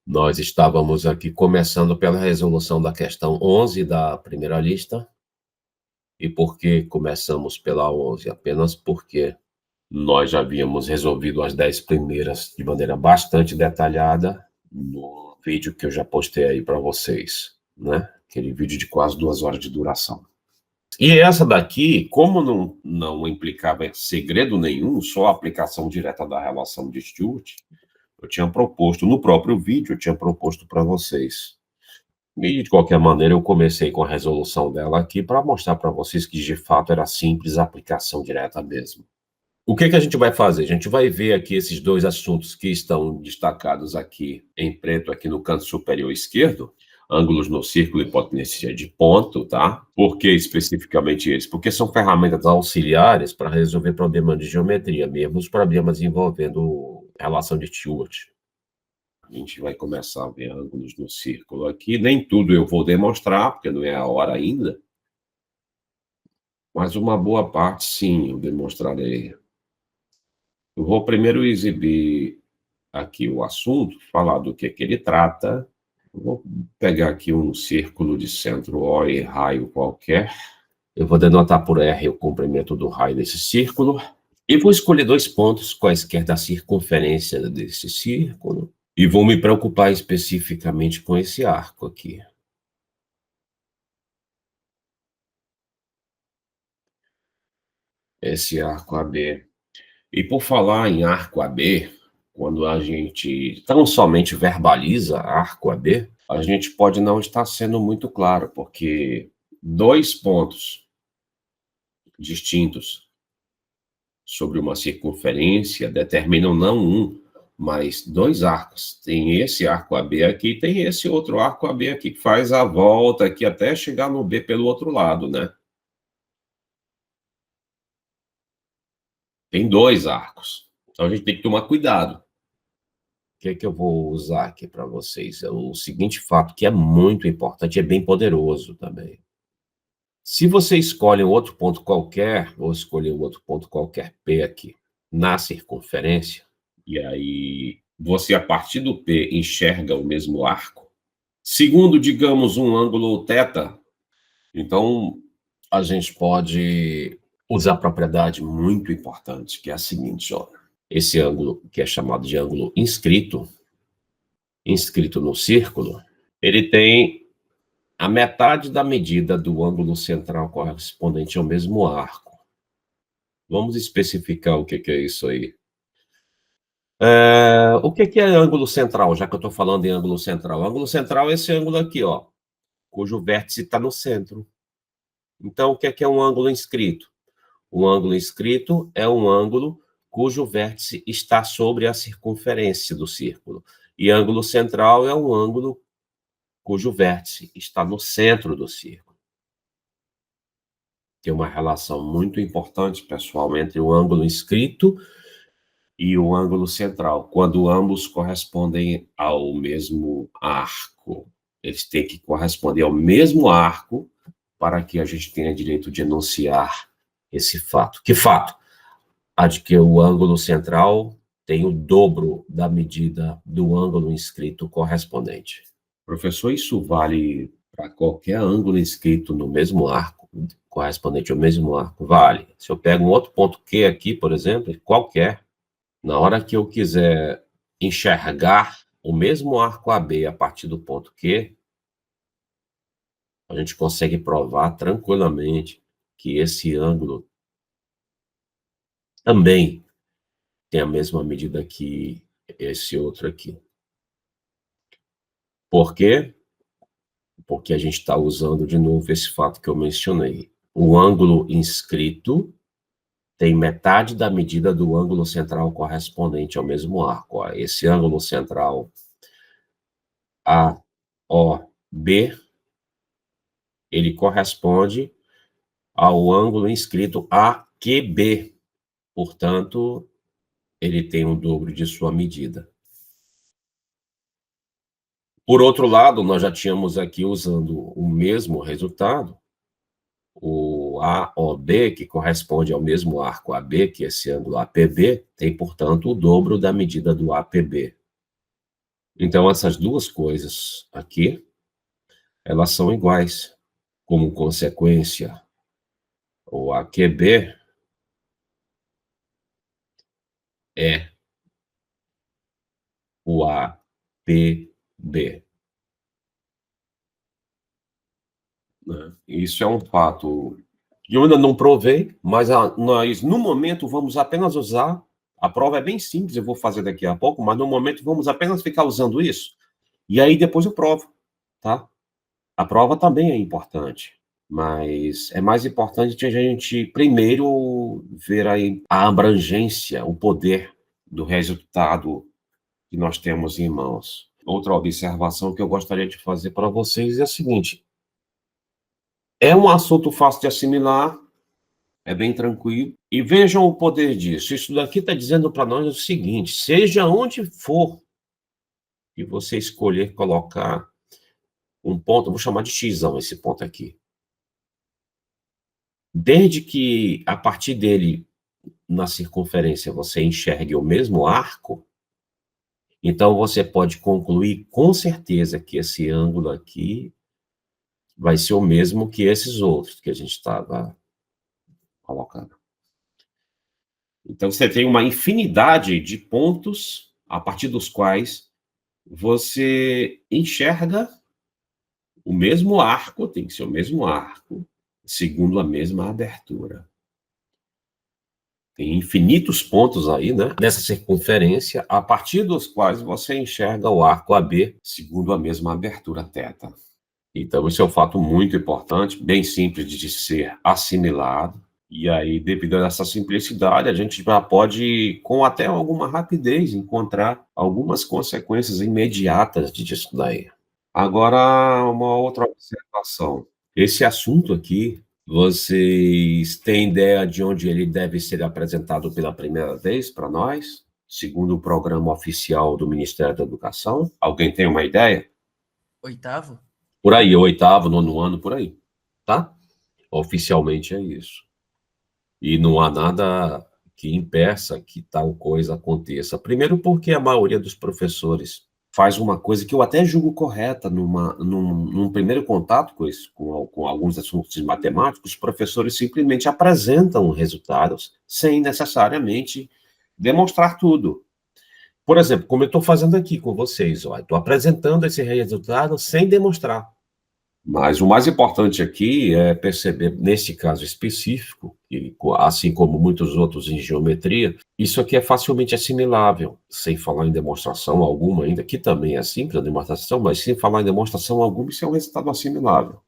Nós estávamos aqui começando pela resolução da questão 11 da primeira lista. E por que começamos pela 11? Apenas porque nós já havíamos resolvido as 10 primeiras de maneira bastante detalhada no vídeo que eu já postei aí para vocês, né? Aquele vídeo de quase 2 horas de duração. E essa daqui, como não implicava segredo nenhum, só a aplicação direta da relação de Stewart, eu tinha proposto, no próprio vídeo, eu tinha proposto para vocês. E, de qualquer maneira, eu comecei com a resolução dela aqui para mostrar para vocês que, de fato, era simples a aplicação direta mesmo. O que a gente vai fazer? A gente vai ver aqui esses dois assuntos que estão destacados aqui em preto, aqui no canto superior esquerdo, ângulos no círculo e hipotenusa de ponto, tá? Por que especificamente eles? Porque são ferramentas auxiliares para resolver problemas de geometria, mesmo os problemas envolvendo relação de Stewart. A gente vai começar a ver ângulos no círculo aqui. Nem tudo eu vou demonstrar, porque não é a hora ainda. Mas uma boa parte, sim, eu demonstrarei. Eu vou primeiro exibir aqui o assunto, falar do que ele trata. Eu vou pegar aqui um círculo de centro O e raio qualquer. Eu vou denotar por R o comprimento do raio desse círculo. E vou escolher 2 pontos quaisquer da circunferência desse círculo. E vou me preocupar especificamente com esse arco aqui. Esse arco AB. E por falar em arco AB, quando a gente tão somente verbaliza arco AB, a gente pode não estar sendo muito claro, porque 2 pontos distintos sobre uma circunferência determinam não um, mas 2 arcos. Tem esse arco AB aqui e tem esse outro arco AB aqui, que faz a volta aqui até chegar no B pelo outro lado, né? Tem 2 arcos. Então a gente tem que tomar cuidado. O que eu vou usar aqui para vocês? É o seguinte fato, que é muito importante, é bem poderoso também. Se você escolhe um outro ponto qualquer, ou escolher um outro ponto qualquer P aqui, na circunferência, e aí você, a partir do P, enxerga o mesmo arco, segundo, digamos, um ângulo θ, então a gente pode usar a propriedade muito importante, que é a seguinte, ó. Esse ângulo, que é chamado de ângulo inscrito no círculo, ele tem a metade da medida do ângulo central correspondente ao mesmo arco. Vamos especificar o que é isso aí. O que é ângulo central, já que eu estou falando em ângulo central? Ângulo central é esse ângulo aqui, ó, cujo vértice está no centro. Então, o que é um ângulo inscrito? Um ângulo inscrito é um ângulo cujo vértice está sobre a circunferência do círculo. E ângulo central é um ângulo cujo vértice está no centro do círculo. Tem uma relação muito importante, pessoal, entre o ângulo inscrito e o ângulo central, quando ambos correspondem ao mesmo arco. Eles têm que corresponder ao mesmo arco para que a gente tenha direito de enunciar esse fato. Que fato? A de que o ângulo central tem o dobro da medida do ângulo inscrito correspondente. Professor, isso vale para qualquer ângulo inscrito no mesmo arco, correspondente ao mesmo arco? Vale. Se eu pego um outro ponto Q aqui, por exemplo, qualquer, na hora que eu quiser enxergar o mesmo arco AB a partir do ponto Q, a gente consegue provar tranquilamente que esse ângulo também tem a mesma medida que esse outro aqui. Por quê? Porque a gente está usando de novo esse fato que eu mencionei. O ângulo inscrito tem metade da medida do ângulo central correspondente ao mesmo arco. Ó, esse ângulo central AOB, ele corresponde ao ângulo inscrito AQB. Portanto, ele tem o dobro de sua medida. Por outro lado, nós já tínhamos aqui, usando o mesmo resultado, o AOB, que corresponde ao mesmo arco AB, que é esse ângulo APB, tem, portanto, o dobro da medida do APB. Então essas 2 coisas aqui, elas são iguais. Como consequência, o AQB é o APB, né. Isso é um fato que eu ainda não provei, mas nós, no momento, vamos apenas usar. A prova é bem simples, eu vou fazer daqui a pouco, mas no momento vamos apenas ficar usando isso, e aí depois eu provo, tá. A prova também é importante, mas é mais importante a gente primeiro ver aí a abrangência, o poder do resultado que nós temos em mãos. Outra observação que eu gostaria de fazer para vocês é a seguinte: é um assunto fácil de assimilar, é bem tranquilo, e vejam o poder disso. Isso daqui está dizendo para nós o seguinte: seja onde for que você escolher colocar um ponto, eu vou chamar de xão esse ponto aqui. Desde que a partir dele, na circunferência, você enxergue o mesmo arco, então você pode concluir com certeza que esse ângulo aqui vai ser o mesmo que esses outros que a gente estava colocando. Então você tem uma infinidade de pontos a partir dos quais você enxerga o mesmo arco, tem que ser o mesmo arco, segundo a mesma abertura. Tem infinitos pontos aí, né, nessa circunferência, a partir dos quais você enxerga o arco AB segundo a mesma abertura θ. Então esse é um fato muito importante, bem simples de ser assimilado, e aí, devido a essa simplicidade, a gente já pode, com até alguma rapidez, encontrar algumas consequências imediatas disso daí. Agora, uma outra observação. Esse assunto aqui, vocês têm ideia de onde ele deve ser apresentado pela primeira vez para nós? Segundo o programa oficial do Ministério da Educação? Alguém tem uma ideia? Oitavo? Por aí, 8º, 9º ano, por aí, tá? Oficialmente é isso. E não há nada que impeça que tal coisa aconteça. Primeiro porque a maioria dos professores faz uma coisa que eu até julgo correta num primeiro contato com isso, com alguns assuntos matemáticos, os professores simplesmente apresentam resultados sem necessariamente demonstrar tudo. Por exemplo, como eu estou fazendo aqui com vocês, estou apresentando esse resultado sem demonstrar. Mas o mais importante aqui é perceber, nesse caso específico, que, assim como muitos outros em geometria, isso aqui é facilmente assimilável, sem falar em demonstração alguma ainda, que também é simples a demonstração, mas sem falar em demonstração alguma, isso é um resultado assimilável.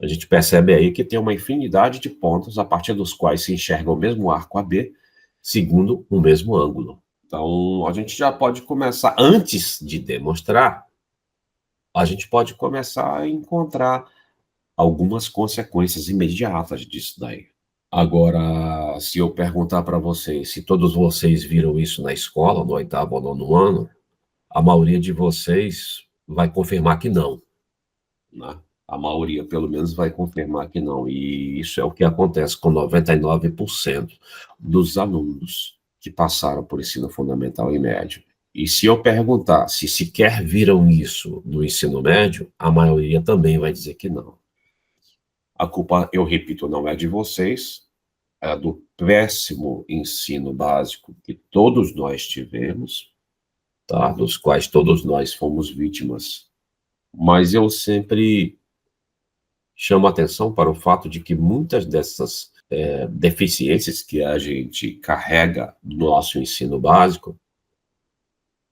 A gente percebe aí que tem uma infinidade de pontos a partir dos quais se enxerga o mesmo arco AB, segundo o mesmo ângulo. Então, a gente já pode começar, antes de demonstrar, a gente pode começar a encontrar algumas consequências imediatas disso daí. Agora, se eu perguntar para vocês se todos vocês viram isso na escola, no 8º ou 9º ano, a maioria de vocês vai confirmar que não, né. A maioria, pelo menos, vai confirmar que não, e isso é o que acontece com 99% dos alunos que passaram por ensino fundamental e médio. E se eu perguntar se sequer viram isso no ensino médio, a maioria também vai dizer que não. A culpa, eu repito, não é de vocês, é do péssimo ensino básico que todos nós tivemos, tá? Dos quais todos nós fomos vítimas. Mas eu sempre chamo atenção para o fato de que muitas dessas deficiências que a gente carrega no nosso ensino básico,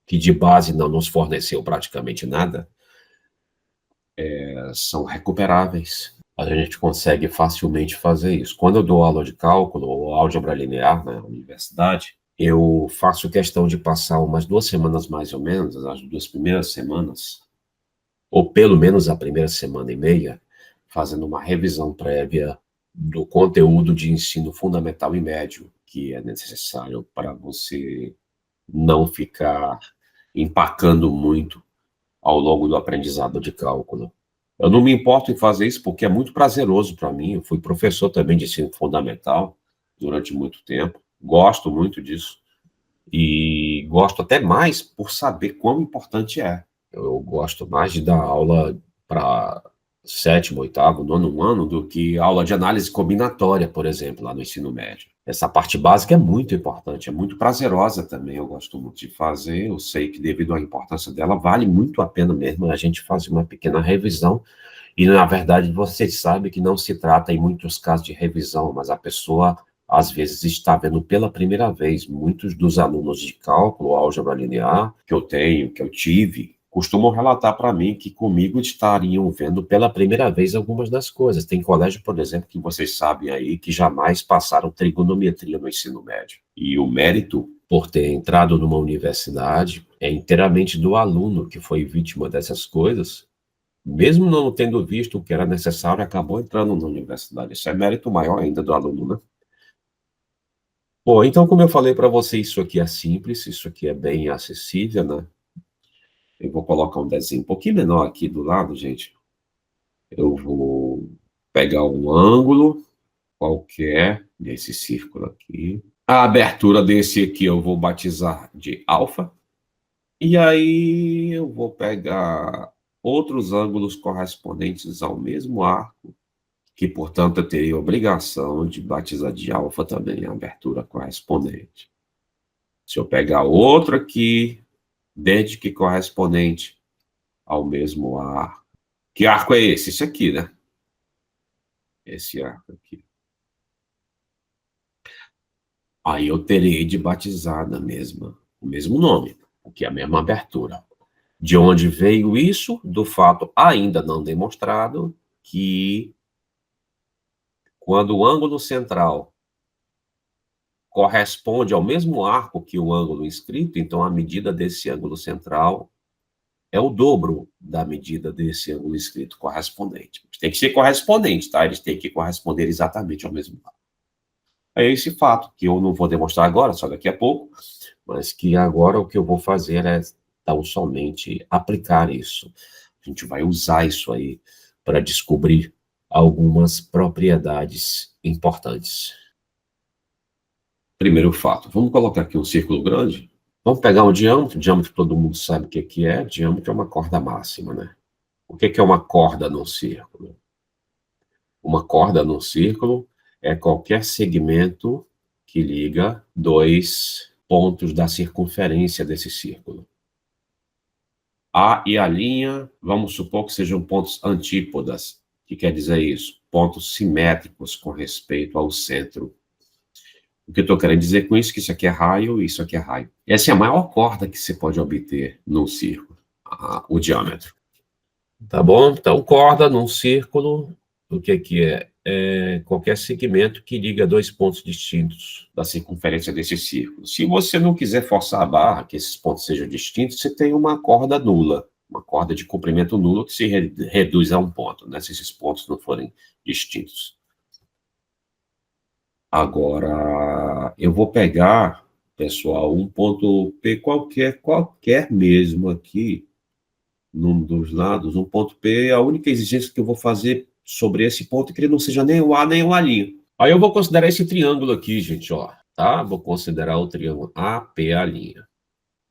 que de base não nos forneceu praticamente nada, são recuperáveis. A gente consegue facilmente fazer isso. Quando eu dou aula de cálculo ou álgebra linear na universidade, eu faço questão de passar umas 2 semanas mais ou menos, as 2 primeiras semanas, ou pelo menos a primeira semana e meia, fazendo uma revisão prévia do conteúdo de ensino fundamental e médio que é necessário para você não ficar empacando muito ao longo do aprendizado de cálculo. Eu não me importo em fazer isso porque é muito prazeroso para mim. Eu fui professor também de ensino fundamental durante muito tempo, gosto muito disso e gosto até mais por saber quão importante é. Eu gosto mais de dar aula para sétimo, oitavo, nono ano do que aula de análise combinatória, por exemplo, lá no ensino médio. Essa parte básica é muito importante, é muito prazerosa também, eu gosto muito de fazer, eu sei que devido à importância dela, vale muito a pena mesmo a gente fazer uma pequena revisão, e na verdade você sabe que não se trata em muitos casos de revisão, mas a pessoa às vezes está vendo pela primeira vez. Muitos dos alunos de cálculo, álgebra linear, que eu tenho, que eu tive, costumam relatar para mim que comigo estariam vendo pela primeira vez algumas das coisas. Tem colégio, por exemplo, que vocês sabem aí, que jamais passaram trigonometria no ensino médio. E o mérito por ter entrado numa universidade é inteiramente do aluno que foi vítima dessas coisas, mesmo não tendo visto o que era necessário, acabou entrando na universidade. Isso é mérito maior ainda do aluno, né? Bom, então, como eu falei para você, isso aqui é simples, isso aqui é bem acessível, né? Eu vou colocar um desenho um pouquinho menor aqui do lado, gente. Eu vou pegar um ângulo qualquer desse círculo aqui. A abertura desse aqui eu vou batizar de alfa. E aí eu vou pegar outros ângulos correspondentes ao mesmo arco, que, portanto, eu teria a obrigação de batizar de alfa também a abertura correspondente. Se eu pegar outro aqui, desde que correspondente ao mesmo arco. Que arco é esse? Esse aqui, né? Esse arco aqui. Aí eu terei de batizar o mesmo nome, que é a mesma abertura. De onde veio isso? Do fato ainda não demonstrado que quando o ângulo central corresponde ao mesmo arco que o ângulo inscrito, então a medida desse ângulo central é o dobro da medida desse ângulo inscrito correspondente. Tem que ser correspondente, tá? Eles têm que corresponder exatamente ao mesmo arco. É esse fato que eu não vou demonstrar agora, só daqui a pouco, mas que agora o que eu vou fazer é tão somente aplicar isso. A gente vai usar isso aí para descobrir algumas propriedades importantes. Primeiro fato, vamos colocar aqui um círculo grande. Vamos pegar um diâmetro todo mundo sabe o que é. Diâmetro é uma corda máxima, né? O que é uma corda num círculo? Uma corda num círculo é qualquer segmento que liga dois pontos da circunferência desse círculo. A e a linha, vamos supor que sejam pontos antípodas. O que quer dizer isso? Pontos simétricos com respeito ao centro. O que eu estou querendo dizer com isso é que isso aqui é raio e isso aqui é raio. Essa é a maior corda que você pode obter num círculo, o diâmetro. Tá bom? Então, corda num círculo, o que é? É qualquer segmento que liga dois pontos distintos da circunferência desse círculo. Se você não quiser forçar a barra, que esses pontos sejam distintos, você tem uma corda nula, uma corda de comprimento nulo que se reduz a um ponto, né? Se esses pontos não forem distintos. Agora, eu vou pegar, pessoal, um ponto P qualquer mesmo aqui, num dos lados, um ponto P, a única exigência que eu vou fazer sobre esse ponto é que ele não seja nem o A nem o A'. Aí eu vou considerar esse triângulo aqui, gente, ó, tá? Vou considerar o triângulo APA'.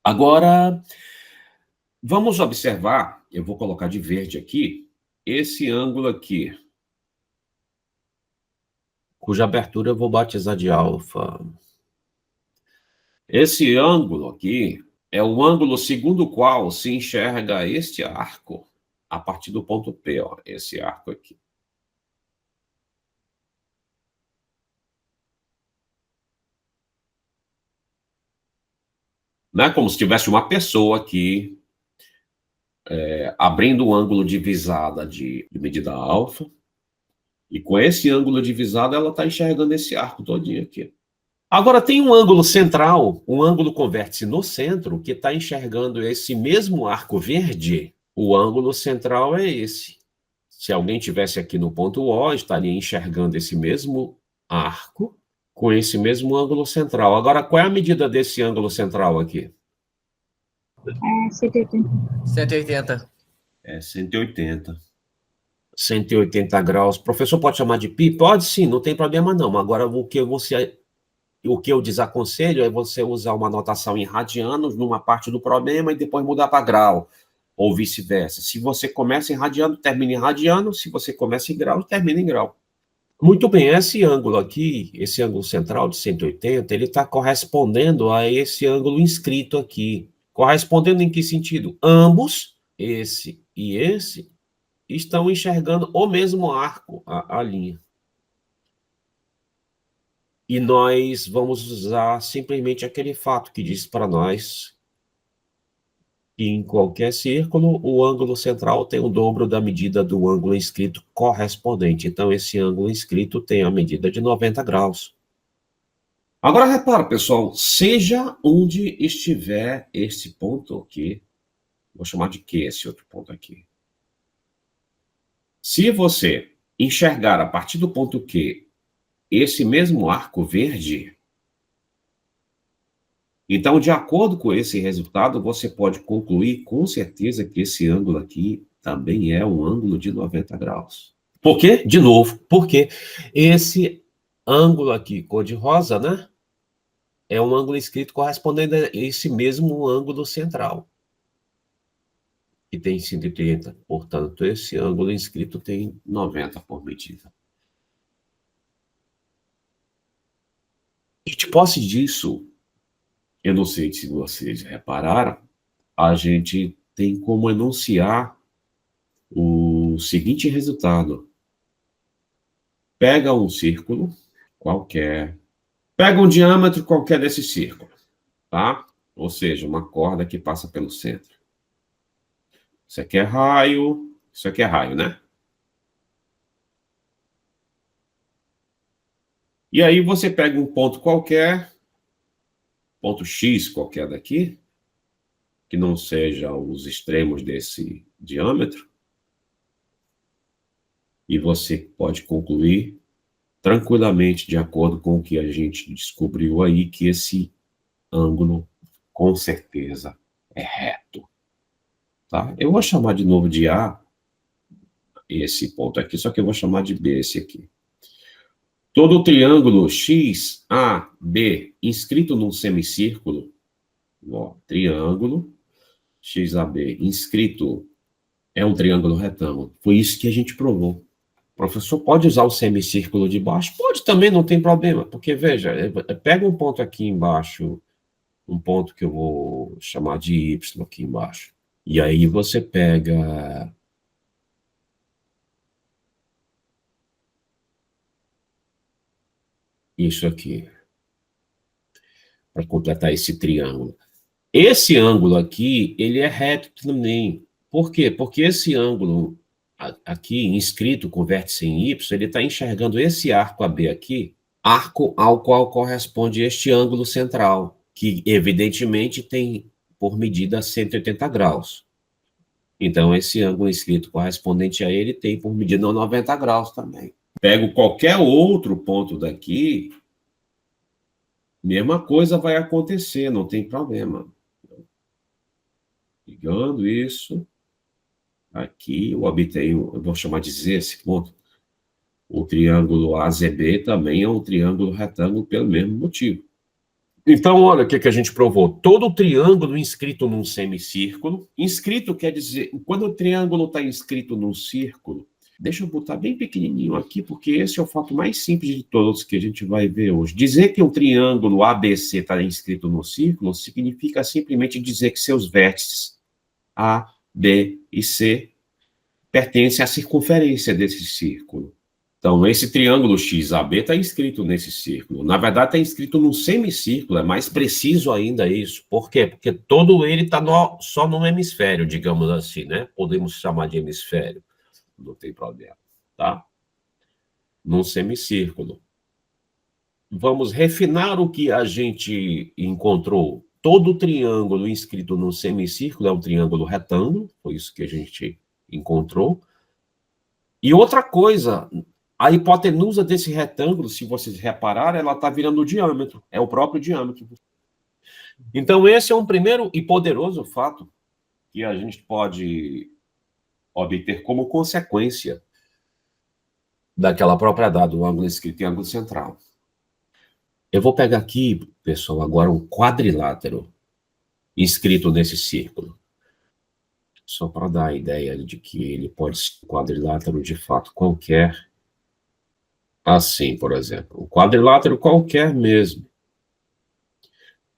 Agora, vamos observar, eu vou colocar de verde aqui, esse ângulo aqui, cuja abertura eu vou batizar de alfa. Esse ângulo aqui é o ângulo segundo o qual se enxerga este arco a partir do ponto P, ó, esse arco aqui. Não é como se tivesse uma pessoa aqui abrindo um ângulo de visada de medida alfa, e com esse ângulo de visada ela está enxergando esse arco todinho aqui. Agora tem um ângulo central, um ângulo com vértice no centro, que está enxergando esse mesmo arco verde. O ângulo central é esse. Se alguém tivesse aqui no ponto O, estaria enxergando esse mesmo arco com esse mesmo ângulo central. Agora, qual é a medida desse ângulo central aqui? 180. 180. É 180. 180 graus. Professor, pode chamar de pi? Pode sim, não tem problema não. Agora, o que você o que eu desaconselho é você usar uma notação em radianos numa parte do problema e depois mudar para grau, ou vice-versa. Se você começa em radiano, termina em radiano. Se você começa em grau, termina em grau. Muito bem, esse ângulo aqui, esse ângulo central de 180, ele está correspondendo a esse ângulo inscrito aqui. Correspondendo em que sentido? Ambos, esse e esse, estão enxergando o mesmo arco, a linha. E nós vamos usar simplesmente aquele fato que diz para nós que em qualquer círculo, o ângulo central tem o dobro da medida do ângulo inscrito correspondente. Então, esse ângulo inscrito tem a medida de 90 graus. Agora, repara, pessoal, seja onde estiver esse ponto aqui, vou chamar de Q esse outro ponto aqui. Se você enxergar a partir do ponto Q esse mesmo arco verde, então, de acordo com esse resultado, você pode concluir com certeza que esse ângulo aqui também é um ângulo de 90 graus. Por quê? De novo, porque esse ângulo aqui, cor-de-rosa, né? É um ângulo inscrito correspondendo a esse mesmo ângulo central, que tem 130. Portanto, esse ângulo inscrito tem 90 por medida. E de posse disso, eu não sei se vocês repararam, a gente tem como enunciar o seguinte resultado. Pega um círculo qualquer, pega um diâmetro qualquer desse círculo, tá? Ou seja, uma corda que passa pelo centro. Isso aqui é raio, isso aqui é raio, né? E aí você pega um ponto qualquer, ponto X qualquer daqui, que não seja os extremos desse diâmetro, e você pode concluir tranquilamente, de acordo com o que a gente descobriu aí, que esse ângulo, com certeza, é reto. Tá? Eu vou chamar de novo de A, esse ponto aqui, só que eu vou chamar de B esse aqui. Todo triângulo XAB inscrito num semicírculo, ó, triângulo XAB inscrito é um triângulo retângulo. Foi isso que a gente provou. O professor pode usar o semicírculo de baixo? Pode também, não tem problema, porque, veja, pega um ponto aqui embaixo, um ponto que eu vou chamar de Y aqui embaixo. E aí você pega isso aqui, para completar esse triângulo. Esse ângulo aqui, ele é reto também. Por quê? Porque esse ângulo aqui, inscrito com vértice em Y, ele está enxergando esse arco AB aqui, arco ao qual corresponde este ângulo central, que evidentemente tem por medida 180 graus. Então, esse ângulo inscrito correspondente a ele tem por medida 90 graus também. Pego qualquer outro ponto daqui, mesma coisa vai acontecer, não tem problema. Ligando isso, aqui eu obtenho, eu vou chamar de Z esse ponto. O triângulo AZB também é um triângulo retângulo pelo mesmo motivo. Então, olha o que a gente provou. Todo triângulo inscrito num semicírculo, inscrito quer dizer, quando o triângulo está inscrito num círculo, deixa eu botar bem pequenininho aqui, porque esse é o fato mais simples de todos que a gente vai ver hoje. Dizer que um triângulo ABC está inscrito num círculo significa simplesmente dizer que seus vértices A, B e C pertencem à circunferência desse círculo. Então, esse triângulo XAB está inscrito nesse círculo. Na verdade, está inscrito num semicírculo, é mais preciso ainda isso. Por quê? Porque todo ele está só num hemisfério, digamos assim, né? Podemos chamar de hemisfério, não tem problema, tá? Num semicírculo. Vamos refinar o que a gente encontrou. Todo triângulo inscrito num semicírculo é um triângulo retângulo, foi isso que a gente encontrou. E outra coisa, a hipotenusa desse retângulo, se vocês repararem, ela está virando o diâmetro, é o próprio diâmetro. Então, esse é um primeiro e poderoso fato que a gente pode obter como consequência daquela propriedade do ângulo inscrito em ângulo central. Eu vou pegar aqui, pessoal, agora um quadrilátero inscrito nesse círculo. Só para dar a ideia de que ele pode ser um quadrilátero de fato qualquer. Assim, por exemplo. Um quadrilátero qualquer mesmo.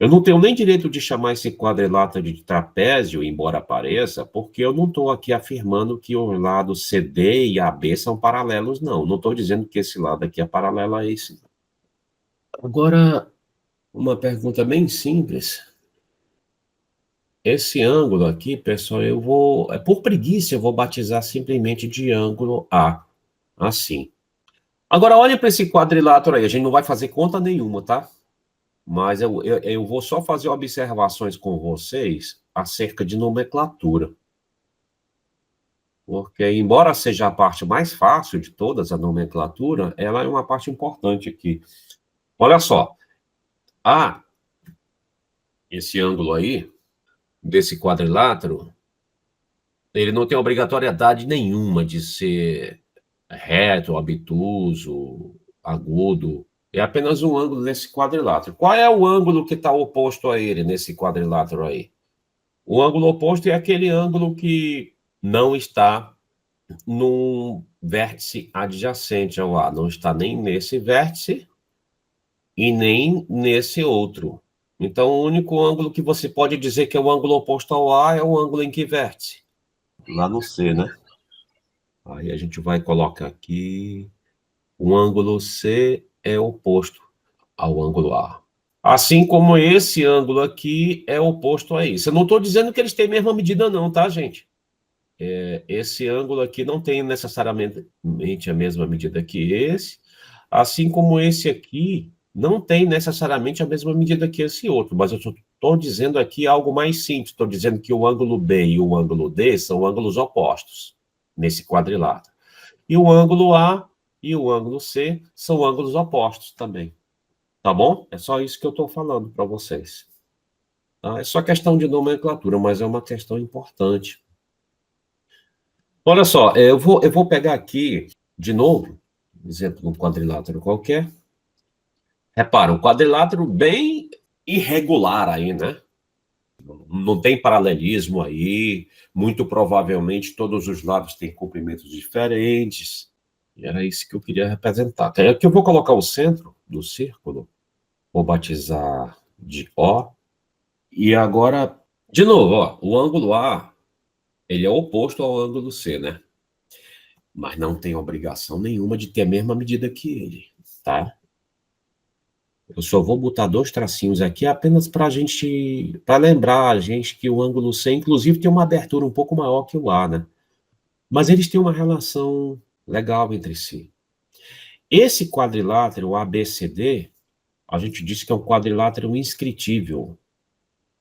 Eu não tenho nem direito de chamar esse quadrilátero de trapézio, embora pareça, porque eu não estou aqui afirmando que o lado CD e AB são paralelos, não. Não estou dizendo que esse lado aqui é paralelo a esse. Agora, uma pergunta bem simples. Esse ângulo aqui, pessoal, por preguiça, eu vou batizar simplesmente de ângulo A, assim. Agora, olha para esse quadrilátero aí, a gente não vai fazer conta nenhuma, tá? Mas eu vou só fazer observações com vocês acerca de nomenclatura. Porque, embora seja a parte mais fácil de todas, a nomenclatura, ela é uma parte importante aqui. Olha só, esse ângulo aí, desse quadrilátero, ele não tem obrigatoriedade nenhuma de ser reto, obtuso, agudo. É apenas um ângulo nesse quadrilátero. Qual é o ângulo que está oposto a ele, nesse quadrilátero aí? O ângulo oposto é aquele ângulo que não está num vértice adjacente ao A. Não está nem nesse vértice e nem nesse outro. Então, o único ângulo que você pode dizer que é o ângulo oposto ao A é o ângulo em que vértice? Lá no C, né? Aí a gente vai colocar aqui, o ângulo C é oposto ao ângulo A. Assim como esse ângulo aqui é oposto a isso. Eu não estou dizendo que eles têm a mesma medida não, tá, gente? Esse ângulo aqui não tem necessariamente a mesma medida que esse, assim como esse aqui não tem necessariamente a mesma medida que esse outro, mas eu estou dizendo aqui algo mais simples, estou dizendo que o ângulo B e o ângulo D são ângulos opostos nesse quadrilátero. E o ângulo A e o ângulo C são ângulos opostos também. Tá bom? É só isso que eu estou falando para vocês. Tá? É só questão de nomenclatura, mas é uma questão importante. Olha só, eu vou pegar aqui, de novo, exemplo de um quadrilátero qualquer. Repara, um quadrilátero bem irregular aí, né? Não tem paralelismo aí, muito provavelmente todos os lados têm comprimentos diferentes. E era isso que eu queria representar. Então, aqui eu vou colocar o centro do círculo, vou batizar de O. E agora, de novo, ó, o ângulo A, ele é oposto ao ângulo C, né? Mas não tem obrigação nenhuma de ter a mesma medida que ele, tá? Eu só vou botar 2 tracinhos aqui apenas para lembrar a gente que o ângulo C, inclusive, tem uma abertura um pouco maior que o A, né? Mas eles têm uma relação legal entre si. Esse quadrilátero ABCD, a gente disse que é um quadrilátero inscritível.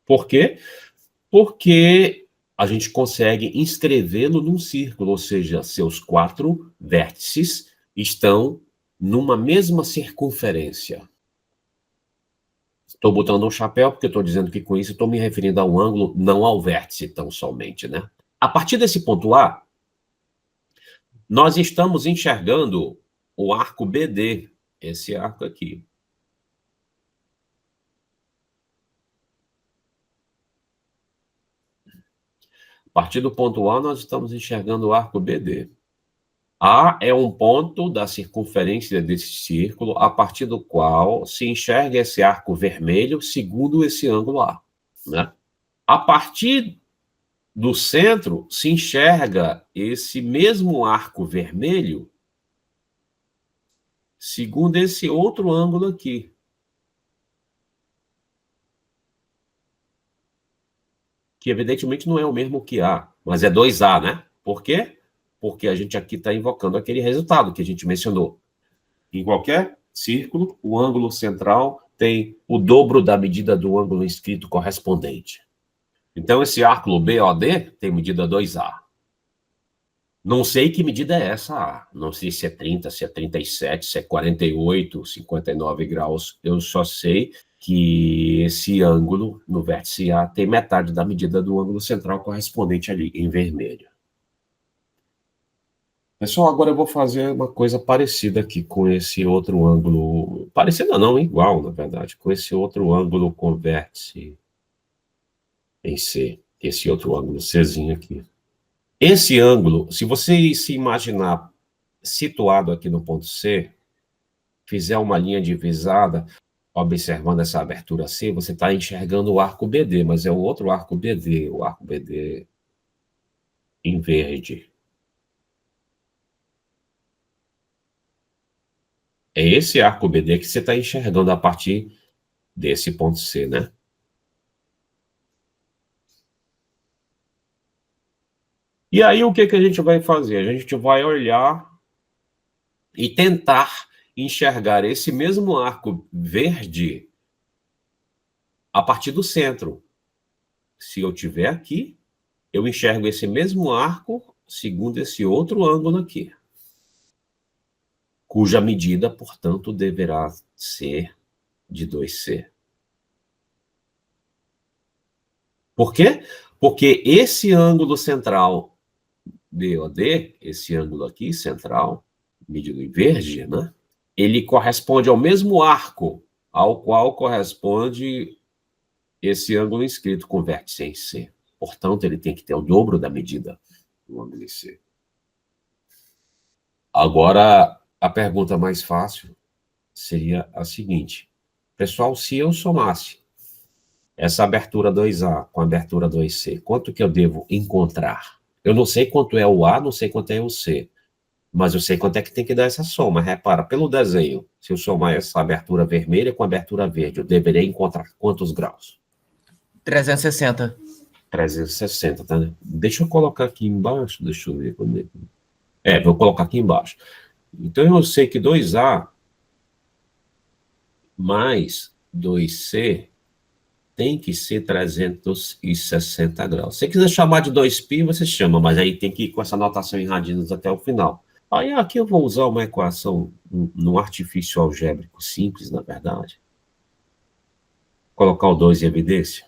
Por quê? Porque a gente consegue inscrevê-lo num círculo, ou seja, seus 4 vértices estão numa mesma circunferência. Estou botando um chapéu porque estou dizendo que com isso estou me referindo ao ângulo, não ao vértice tão somente, né? A partir desse ponto A, nós estamos enxergando o arco BD, esse arco aqui. A partir do ponto A, nós estamos enxergando o arco BD. A é um ponto da circunferência desse círculo, a partir do qual se enxerga esse arco vermelho segundo esse ângulo A, né? A partir do centro se enxerga esse mesmo arco vermelho segundo esse outro ângulo aqui. Que evidentemente não é o mesmo que A, mas é 2A, né? Por quê? Porque a gente aqui está invocando aquele resultado que a gente mencionou. Em qualquer círculo, o ângulo central tem o dobro da medida do ângulo inscrito correspondente. Então, esse arco BOD tem medida 2A. Não sei que medida é essa A. Não sei se é 30, se é 37, se é 48, 59 graus. Eu só sei que esse ângulo no vértice A tem metade da medida do ângulo central correspondente ali, em vermelho. Pessoal, agora eu vou fazer uma coisa parecida aqui com esse outro ângulo. Parecida não, igual, na verdade. Com esse outro ângulo com vértice em C. Esse outro ângulo Czinho aqui. Esse ângulo, se você se imaginar situado aqui no ponto C, fizer uma linha divisada, observando essa abertura C, você está enxergando o arco BD, mas é o outro arco BD, o arco BD em verde. É esse arco BD que você está enxergando a partir desse ponto C, né? E aí, o que a gente vai fazer? A gente vai olhar e tentar enxergar esse mesmo arco verde a partir do centro. Se eu tiver aqui, eu enxergo esse mesmo arco segundo esse outro ângulo aqui, cuja medida, portanto, deverá ser de 2C. Por quê? Porque esse ângulo central BOD, esse ângulo aqui, central, medido em verde, né? Ele corresponde ao mesmo arco ao qual corresponde esse ângulo inscrito com vértice em C. Portanto, ele tem que ter o dobro da medida do ângulo em C. Agora, a pergunta mais fácil seria a seguinte. Pessoal, se eu somasse essa abertura 2A com a abertura 2C, quanto que eu devo encontrar? Eu não sei quanto é o A, não sei quanto é o C, mas eu sei quanto é que tem que dar essa soma. Repara, pelo desenho, se eu somar essa abertura vermelha com a abertura verde, eu deveria encontrar quantos graus? 360. 360, tá? Deixa eu colocar aqui embaixo, deixa eu ver. Vou colocar aqui embaixo. Então, eu sei que 2A mais 2C tem que ser 360 graus. Se você quiser chamar de 2π, você chama, mas aí tem que ir com essa notação em radianos até o final. Aí aqui eu vou usar uma equação num artifício algébrico simples, na verdade. Colocar o 2 em evidência.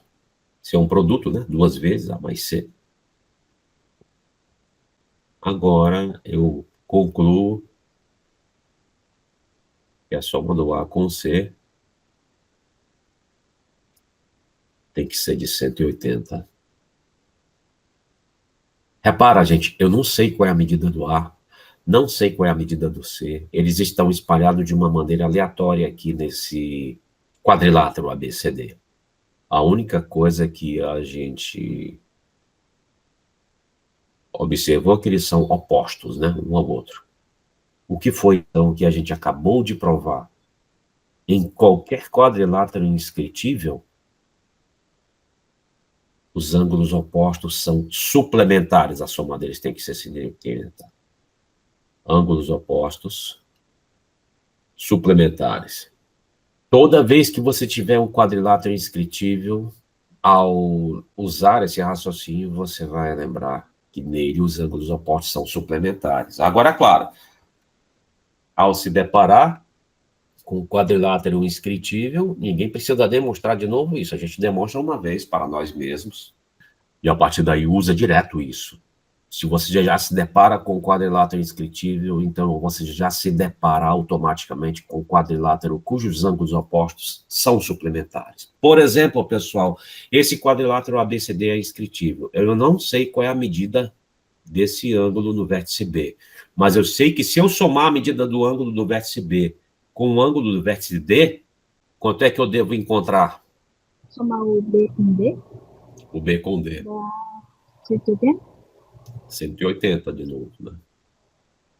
Se é um produto, né? Duas vezes A mais C. Agora eu concluo que a soma do A com C tem que ser de 180. Repara, gente, eu não sei qual é a medida do A, não sei qual é a medida do C. Eles estão espalhados de uma maneira aleatória aqui nesse quadrilátero ABCD. A única coisa que a gente observou é que eles são opostos, né, um ao outro. O que foi, então, que a gente acabou de provar? Em qualquer quadrilátero inscritível, os ângulos opostos são suplementares, a soma deles tem que ser 180. Ângulos opostos suplementares. Toda vez que você tiver um quadrilátero inscritível, ao usar esse raciocínio, você vai lembrar que nele os ângulos opostos são suplementares. Agora, claro, ao se deparar com o quadrilátero inscritível, ninguém precisa demonstrar de novo isso. A gente demonstra uma vez para nós mesmos e a partir daí usa direto isso. Se você já se depara com o quadrilátero inscritível, então você já se depara automaticamente com o quadrilátero cujos ângulos opostos são suplementares. Por exemplo, pessoal, esse quadrilátero ABCD é inscritível. Eu não sei qual é a medida desse ângulo no vértice B, mas eu sei que se eu somar a medida do ângulo do vértice B com o ângulo do vértice D, quanto é que eu devo encontrar? Somar o B com D? O B com D. Dá 180? 180 de novo, né?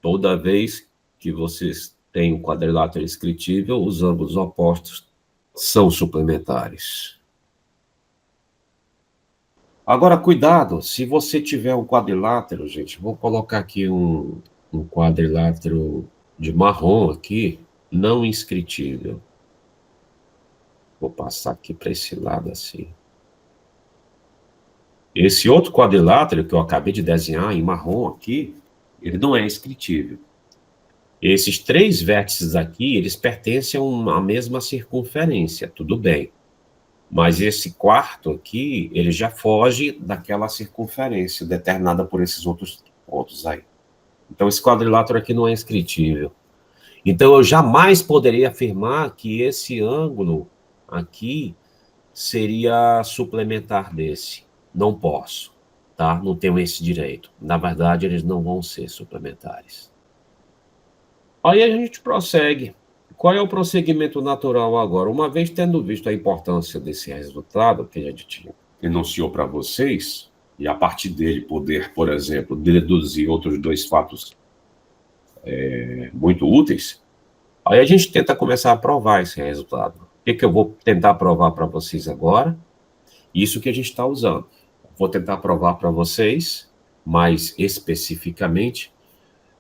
Toda vez que vocês têm um quadrilátero inscritível, os ângulos opostos são suplementares. Agora, cuidado, se você tiver um quadrilátero, gente, vou colocar aqui um quadrilátero de marrom aqui, não inscritível. Vou passar aqui para esse lado assim. Esse outro quadrilátero que eu acabei de desenhar em marrom aqui, ele não é inscritível. Esses três vértices aqui, eles pertencem à mesma circunferência, tudo bem. Mas esse quarto aqui, ele já foge daquela circunferência determinada por esses outros pontos aí. Então, esse quadrilátero aqui não é inscritível. Então, eu jamais poderia afirmar que esse ângulo aqui seria suplementar desse. Não posso, tá? Não tenho esse direito. Na verdade, eles não vão ser suplementares. Aí a gente prossegue. Qual é o prosseguimento natural agora? Uma vez tendo visto a importância desse resultado que a gente enunciou para vocês, e a partir dele poder, por exemplo, deduzir outros dois fatos muito úteis, aí a gente tenta começar a provar esse resultado. O que eu vou tentar provar para vocês agora? Isso que a gente está usando. Vou tentar provar para vocês, mais especificamente,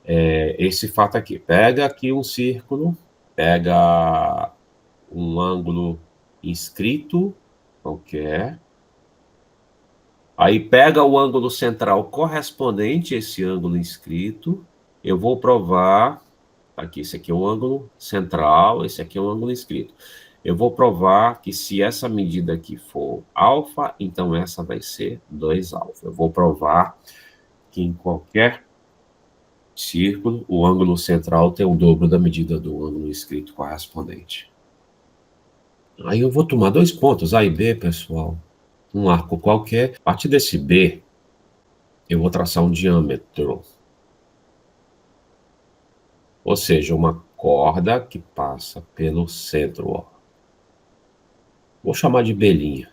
esse fato aqui. Pega aqui um círculo, pega um ângulo inscrito, qualquer. Aí pega o ângulo central correspondente a esse ângulo inscrito. Eu vou provar, aqui, esse aqui é o ângulo central, esse aqui é o ângulo inscrito. Eu vou provar que se essa medida aqui for alfa, então essa vai ser 2α. Eu vou provar que em qualquer círculo, o ângulo central tem o dobro da medida do ângulo inscrito correspondente. Aí eu vou tomar dois pontos, A e B, pessoal. Um arco qualquer. A partir desse B, eu vou traçar um diâmetro. Ou seja, uma corda que passa pelo centro, ó. Vou chamar de B',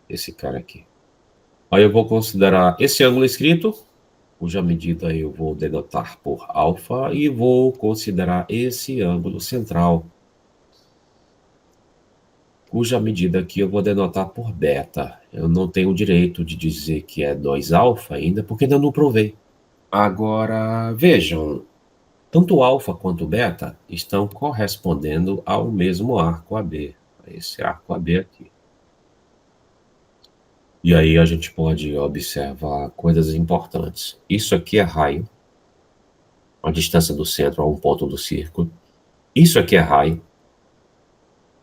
esse cara aqui. Aí eu vou considerar esse ângulo inscrito, cuja medida eu vou denotar por alfa, e vou considerar esse ângulo central, cuja medida aqui eu vou denotar por beta. Eu não tenho o direito de dizer que é 2α ainda, porque ainda não provei. Agora, vejam, tanto alfa quanto beta estão correspondendo ao mesmo arco AB, a esse arco AB aqui. E aí a gente pode observar coisas importantes. Isso aqui é raio, a distância do centro a um ponto do círculo. Isso aqui é raio,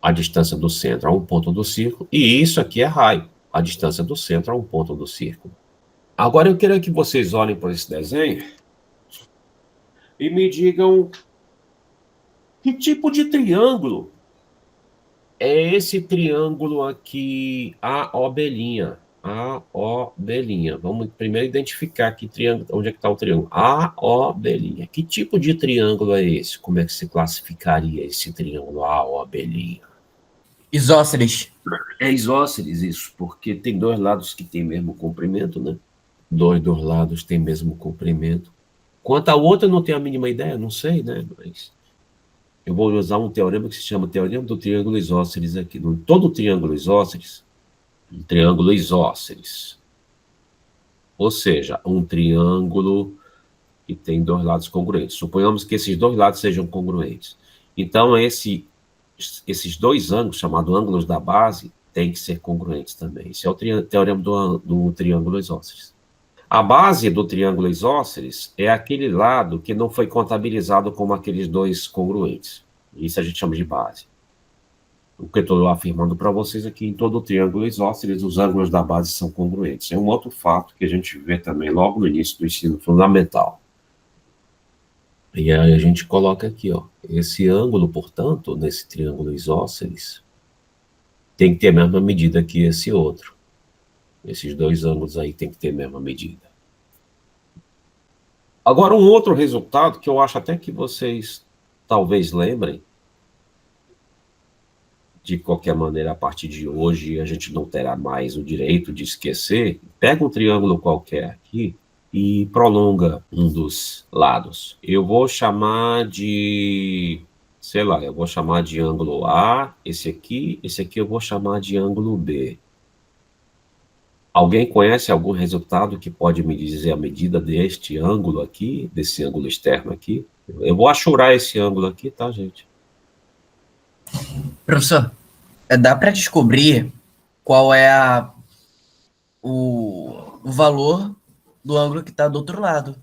a distância do centro a um ponto do círculo. E isso aqui é raio, a distância do centro a um ponto do círculo. Agora eu quero que vocês olhem para esse desenho e me digam que tipo de triângulo é esse triângulo aqui, AOB'. AOB'. Vamos primeiro identificar que triângulo, onde é que está o triângulo. AOB'. Que tipo de triângulo é esse? Como é que se classificaria esse triângulo AOB'? Isósceles. É isósceles isso, porque tem dois lados que têm mesmo comprimento, né? Dois dos lados têm mesmo comprimento. Quanto ao outro, eu não tenho a mínima ideia, não sei, né? Mas eu vou usar um teorema que se chama teorema do triângulo isósceles aqui. Todo triângulo isósceles, um triângulo isósceles, ou seja, um triângulo que tem dois lados congruentes. Suponhamos que esses dois lados sejam congruentes. Então, esses dois ângulos, chamados ângulos da base, têm que ser congruentes também. Esse é o teorema do triângulo isósceles. A base do triângulo isósceles é aquele lado que não foi contabilizado como aqueles dois congruentes. Isso a gente chama de base. O que eu estou afirmando para vocês é que em todo o triângulo isósceles, os ângulos da base são congruentes. É um outro fato que a gente vê também logo no início do ensino fundamental. E aí a gente coloca aqui, ó, esse ângulo, portanto, nesse triângulo isósceles, tem que ter a mesma medida que esse outro. Esses dois ângulos aí tem que ter a mesma medida. Agora, um outro resultado que eu acho até que vocês talvez lembrem, de qualquer maneira, a partir de hoje, a gente não terá mais o direito de esquecer. Pega um triângulo qualquer aqui e prolonga um dos lados. Eu vou chamar de, sei lá, eu vou chamar de ângulo A, esse aqui eu vou chamar de ângulo B. Alguém conhece algum resultado que pode me dizer a medida deste ângulo aqui, desse ângulo externo aqui? Eu vou achurar esse ângulo aqui, tá, gente? Professor, dá para descobrir qual é o valor do ângulo que está do outro lado.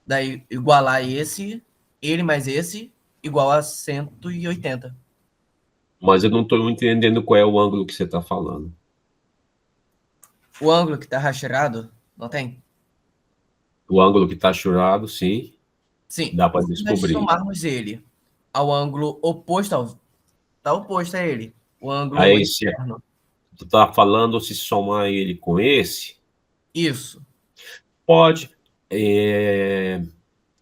Daí, igualar ele mais esse, igual a 180. Mas eu não estou entendendo qual é o ângulo que você está falando. O ângulo que está rastreado, não tem? O ângulo que está achurado, sim, Sim. dá para Se nós descobrir. somarmos ele ao ângulo oposto tá oposto a ele, o ângulo Aí, se externo. tu tá falando se somar ele com esse, Isso. pode.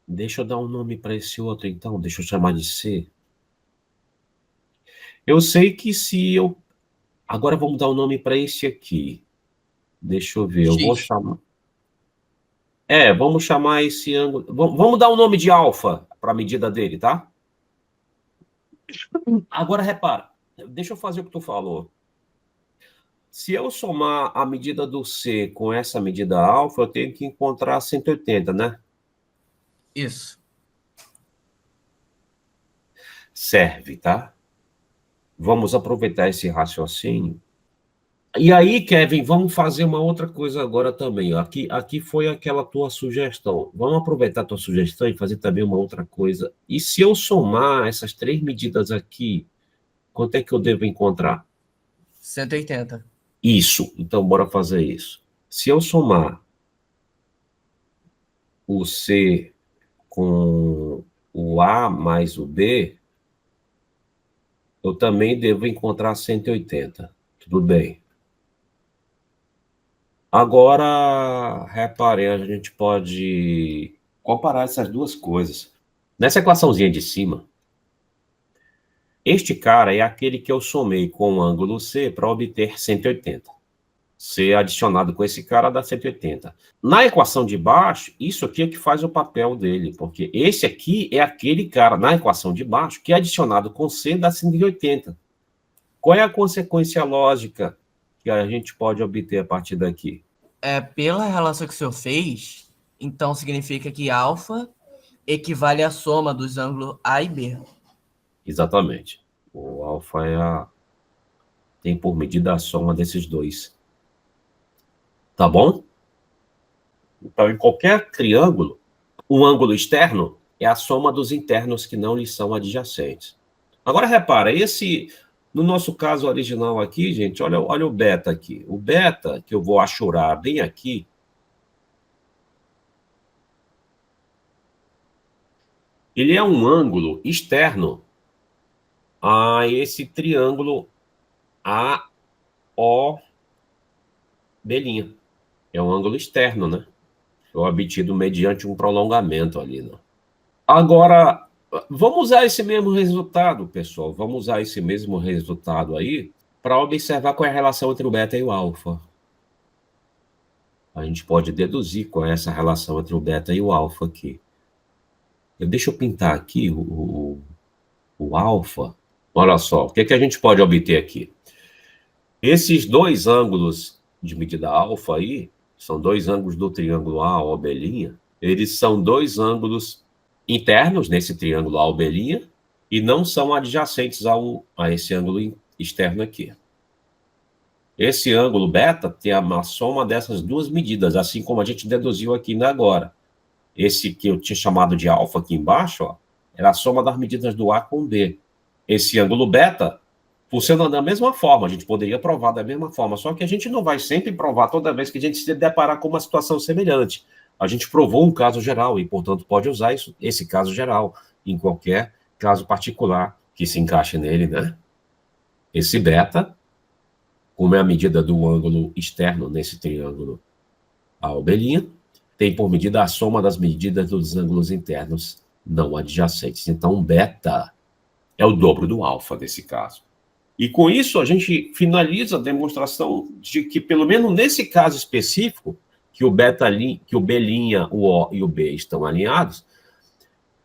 Deixa eu dar um nome para esse outro, então. Deixa eu chamar de C. Eu sei que se eu... Agora vamos dar um nome para esse aqui. Deixa eu ver, eu vou X. chamar... vamos chamar esse ângulo... Vamos dar um nome de alfa para a medida dele, tá? Agora, repara. Deixa eu fazer o que tu falou. Se eu somar a medida do C com essa medida alfa, eu tenho que encontrar 180, né? Isso. Serve, tá? Vamos aproveitar esse raciocínio. E aí, Kevin, vamos fazer uma outra coisa agora também. Aqui foi aquela tua sugestão. Vamos aproveitar a tua sugestão e fazer também uma outra coisa. E se eu somar essas 3 medidas aqui, quanto é que eu devo encontrar? 180. Isso. Então, bora fazer isso. Se eu somar o C com o A mais o B, eu também devo encontrar 180. Tudo bem. Agora, reparem, a gente pode comparar essas duas coisas. Nessa equaçãozinha de cima, este cara é aquele que eu somei com o ângulo C para obter 180. C adicionado com esse cara dá 180. Na equação de baixo, isso aqui é que faz o papel dele, porque esse aqui é aquele cara na equação de baixo que adicionado com C dá 180. Qual é a consequência lógica que a gente pode obter a partir daqui? Pela relação que o senhor fez, então significa que alfa equivale à soma dos ângulos A e B. Exatamente. O alfa tem por medida a soma desses dois. Tá bom? Então, em qualquer triângulo, um ângulo externo é a soma dos internos que não lhe são adjacentes. Agora, repara, no nosso caso original aqui, gente, olha o beta aqui. O beta, que eu vou achurar bem aqui, ele é um ângulo externo a esse triângulo AOB'. É um ângulo externo, né? Foi obtido mediante um prolongamento ali, né? Agora, vamos usar esse mesmo resultado, pessoal. Vamos usar esse mesmo resultado aí para observar qual é a relação entre o beta e o alfa. A gente pode deduzir qual é essa relação entre o beta e o alfa aqui. Deixa eu pintar aqui o alfa. Olha só, o que a gente pode obter aqui? Esses dois ângulos de medida alfa aí, são dois ângulos do triângulo AOB', eles são dois ângulos internos nesse triângulo AOB', e não são adjacentes a esse ângulo externo aqui. Esse ângulo beta tem a soma dessas duas medidas, assim como a gente deduziu aqui agora. Esse que eu tinha chamado de alfa aqui embaixo, ó, era a soma das medidas do A com B. Esse ângulo beta funciona da mesma forma, a gente poderia provar da mesma forma, só que a gente não vai sempre provar toda vez que a gente se deparar com uma situação semelhante. A gente provou um caso geral e, portanto, pode usar esse caso geral em qualquer caso particular que se encaixe nele, né? Esse beta, como é a medida do ângulo externo nesse triângulo AOB', tem por medida a soma das medidas dos ângulos internos não adjacentes. Então, beta é o dobro do alfa nesse caso. E com isso, a gente finaliza a demonstração de que, pelo menos nesse caso específico, que o B', o O e o B estão alinhados,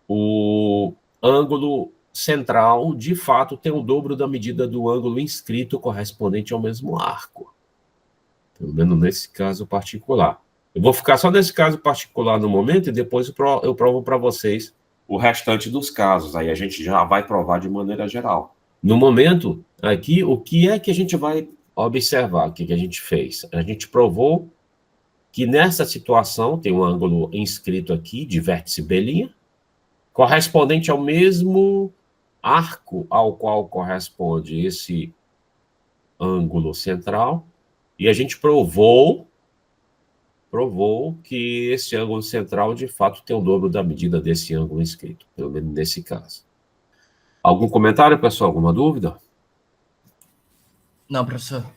o ângulo central, de fato, tem o dobro da medida do ângulo inscrito correspondente ao mesmo arco. Pelo menos nesse caso particular. Eu vou ficar só nesse caso particular no momento e depois eu provo para vocês o restante dos casos. Aí a gente já vai provar de maneira geral. No momento, aqui, o que é que a gente vai observar? O que a gente fez? A gente provou que nessa situação tem um ângulo inscrito aqui de vértice B', correspondente ao mesmo arco ao qual corresponde esse ângulo central, e a gente provou provou que esse ângulo central, de fato, tem o dobro da medida desse ângulo inscrito, pelo menos nesse caso. Algum comentário, pessoal? Alguma dúvida? Não, professor.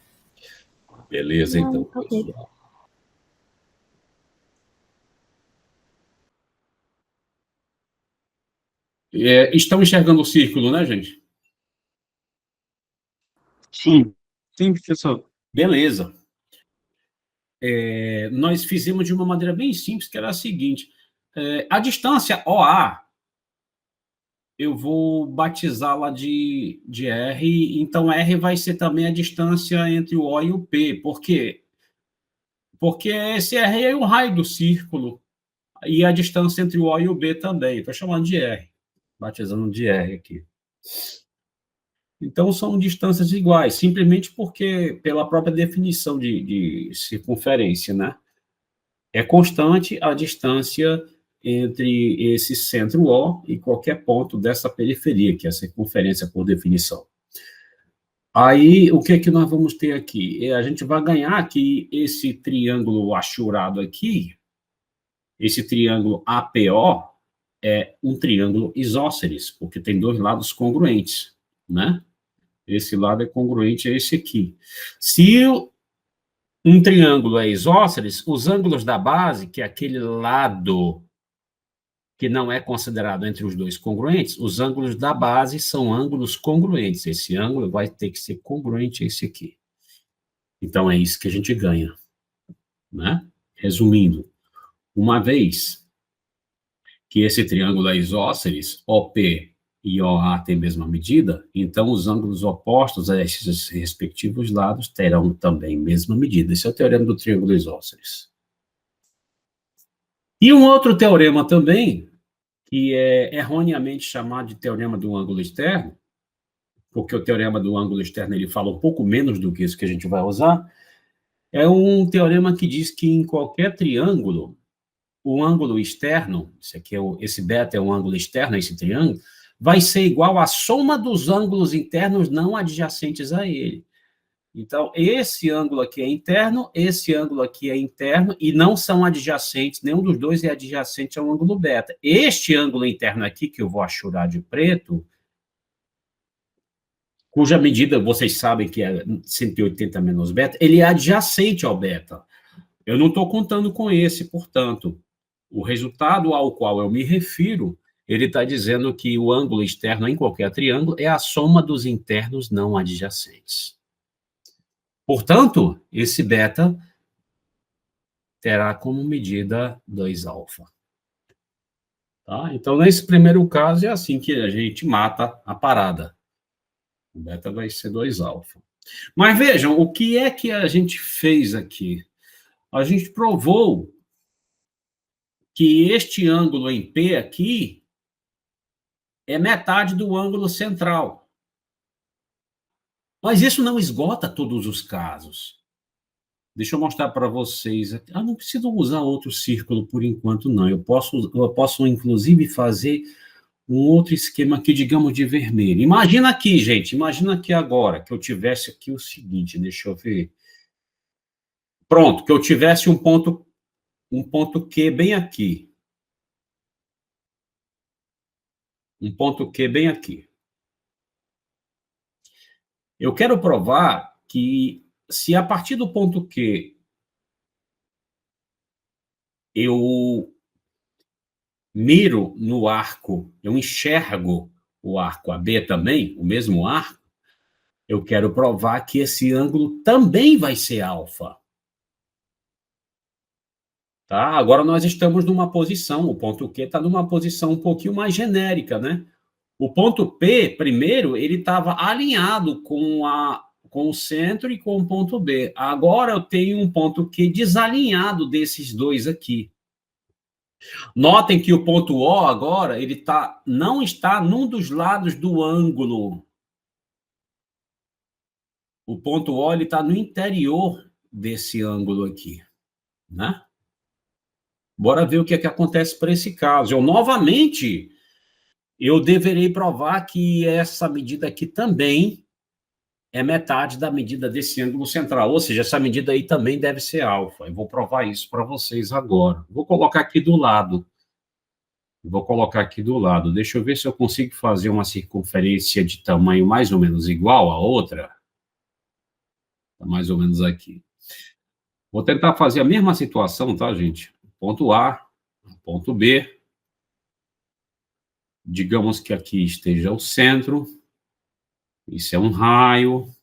Beleza, Não, então, ok. pessoal. Estão enxergando o círculo, né, gente? Sim. Sim, professor. Beleza. Nós fizemos de uma maneira bem simples, que era a seguinte. A distância OA, eu vou batizá-la de R, então R vai ser também a distância entre o O e o P. Por quê? Porque esse R é o raio do círculo, e a distância entre o O e o B também. Estou chamando de R, batizando de R aqui. Então, são distâncias iguais, simplesmente porque, pela própria definição de circunferência, né? É constante a distância entre esse centro O e qualquer ponto dessa periferia, que é a circunferência por definição. Aí, o que é que nós vamos ter aqui? A gente vai ganhar que esse triângulo achurado aqui, esse triângulo APO, é um triângulo isósceles, porque tem dois lados congruentes, né? Esse lado é congruente a esse aqui. Se um triângulo é isósceles, os ângulos da base, que é aquele lado que não é considerado entre os dois congruentes, os ângulos da base são ângulos congruentes. Esse ângulo vai ter que ser congruente a esse aqui. Então, é isso que a gente ganha, né? Resumindo, uma vez que esse triângulo é isósceles, OP e OA têm a mesma medida, então os ângulos opostos a esses respectivos lados terão também a mesma medida. Esse é o teorema do triângulo isósceles. E um outro teorema também, que é erroneamente chamado de teorema do ângulo externo, porque o teorema do ângulo externo ele fala um pouco menos do que isso que a gente vai usar, é um teorema que diz que em qualquer triângulo, o ângulo externo, esse beta é um ângulo externo a esse triângulo, vai ser igual à soma dos ângulos internos não adjacentes a ele. Então, esse ângulo aqui é interno, esse ângulo aqui é interno, e não são adjacentes, nenhum dos dois é adjacente ao ângulo beta. Este ângulo interno aqui, que eu vou achurar de preto, cuja medida vocês sabem que é 180 menos beta, ele é adjacente ao beta. Eu não estou contando com esse, portanto, o resultado ao qual eu me refiro, ele está dizendo que o ângulo externo em qualquer triângulo é a soma dos internos não adjacentes. Portanto, esse beta terá como medida 2α. Tá? Então, nesse primeiro caso, é assim que a gente mata a parada. O beta vai ser 2α. Mas vejam, o que é que a gente fez aqui? A gente provou que este ângulo em P aqui é metade do ângulo central. Mas isso não esgota todos os casos. Deixa eu mostrar para vocês. Não preciso usar outro círculo por enquanto, não. Eu posso, inclusive, fazer um outro esquema aqui, digamos, de vermelho. Imagina aqui, gente. Imagina aqui agora, que eu tivesse aqui o seguinte. Deixa eu ver. Pronto, que eu tivesse um ponto Q bem aqui. Um ponto Q bem aqui. Eu quero provar que se a partir do ponto Q eu miro no arco, eu enxergo o arco AB também, o mesmo arco, eu quero provar que esse ângulo também vai ser alfa. Tá? Agora nós estamos numa posição, o ponto Q está numa posição um pouquinho mais genérica, né? O ponto P, primeiro, ele estava alinhado com o centro e com o ponto B. Agora eu tenho um ponto Q desalinhado desses dois aqui. Notem que o ponto O agora, ele não está num dos lados do ângulo. O ponto O está no interior desse ângulo aqui, né? Bora ver o que é que acontece para esse caso. Eu deverei provar que essa medida aqui também é metade da medida desse ângulo central, ou seja, essa medida aí também deve ser alfa. Eu vou provar isso para vocês agora. Vou colocar aqui do lado. Deixa eu ver se eu consigo fazer uma circunferência de tamanho mais ou menos igual à outra. Tá mais ou menos aqui. Vou tentar fazer a mesma situação, tá, gente? Ponto A, ponto B. Digamos que aqui esteja o centro. Isso é um raio.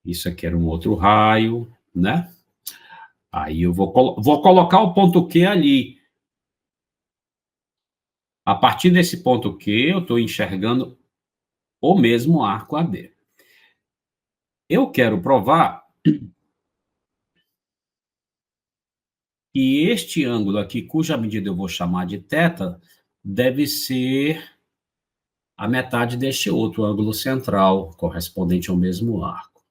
Isso aqui era um outro raio, né? Aí eu vou colocar o ponto Q ali. A partir desse ponto Q, eu estou enxergando o mesmo arco AB. Eu quero provar que este ângulo aqui, cuja medida eu vou chamar de θ, deve ser a metade deste outro ângulo central, correspondente ao mesmo arco.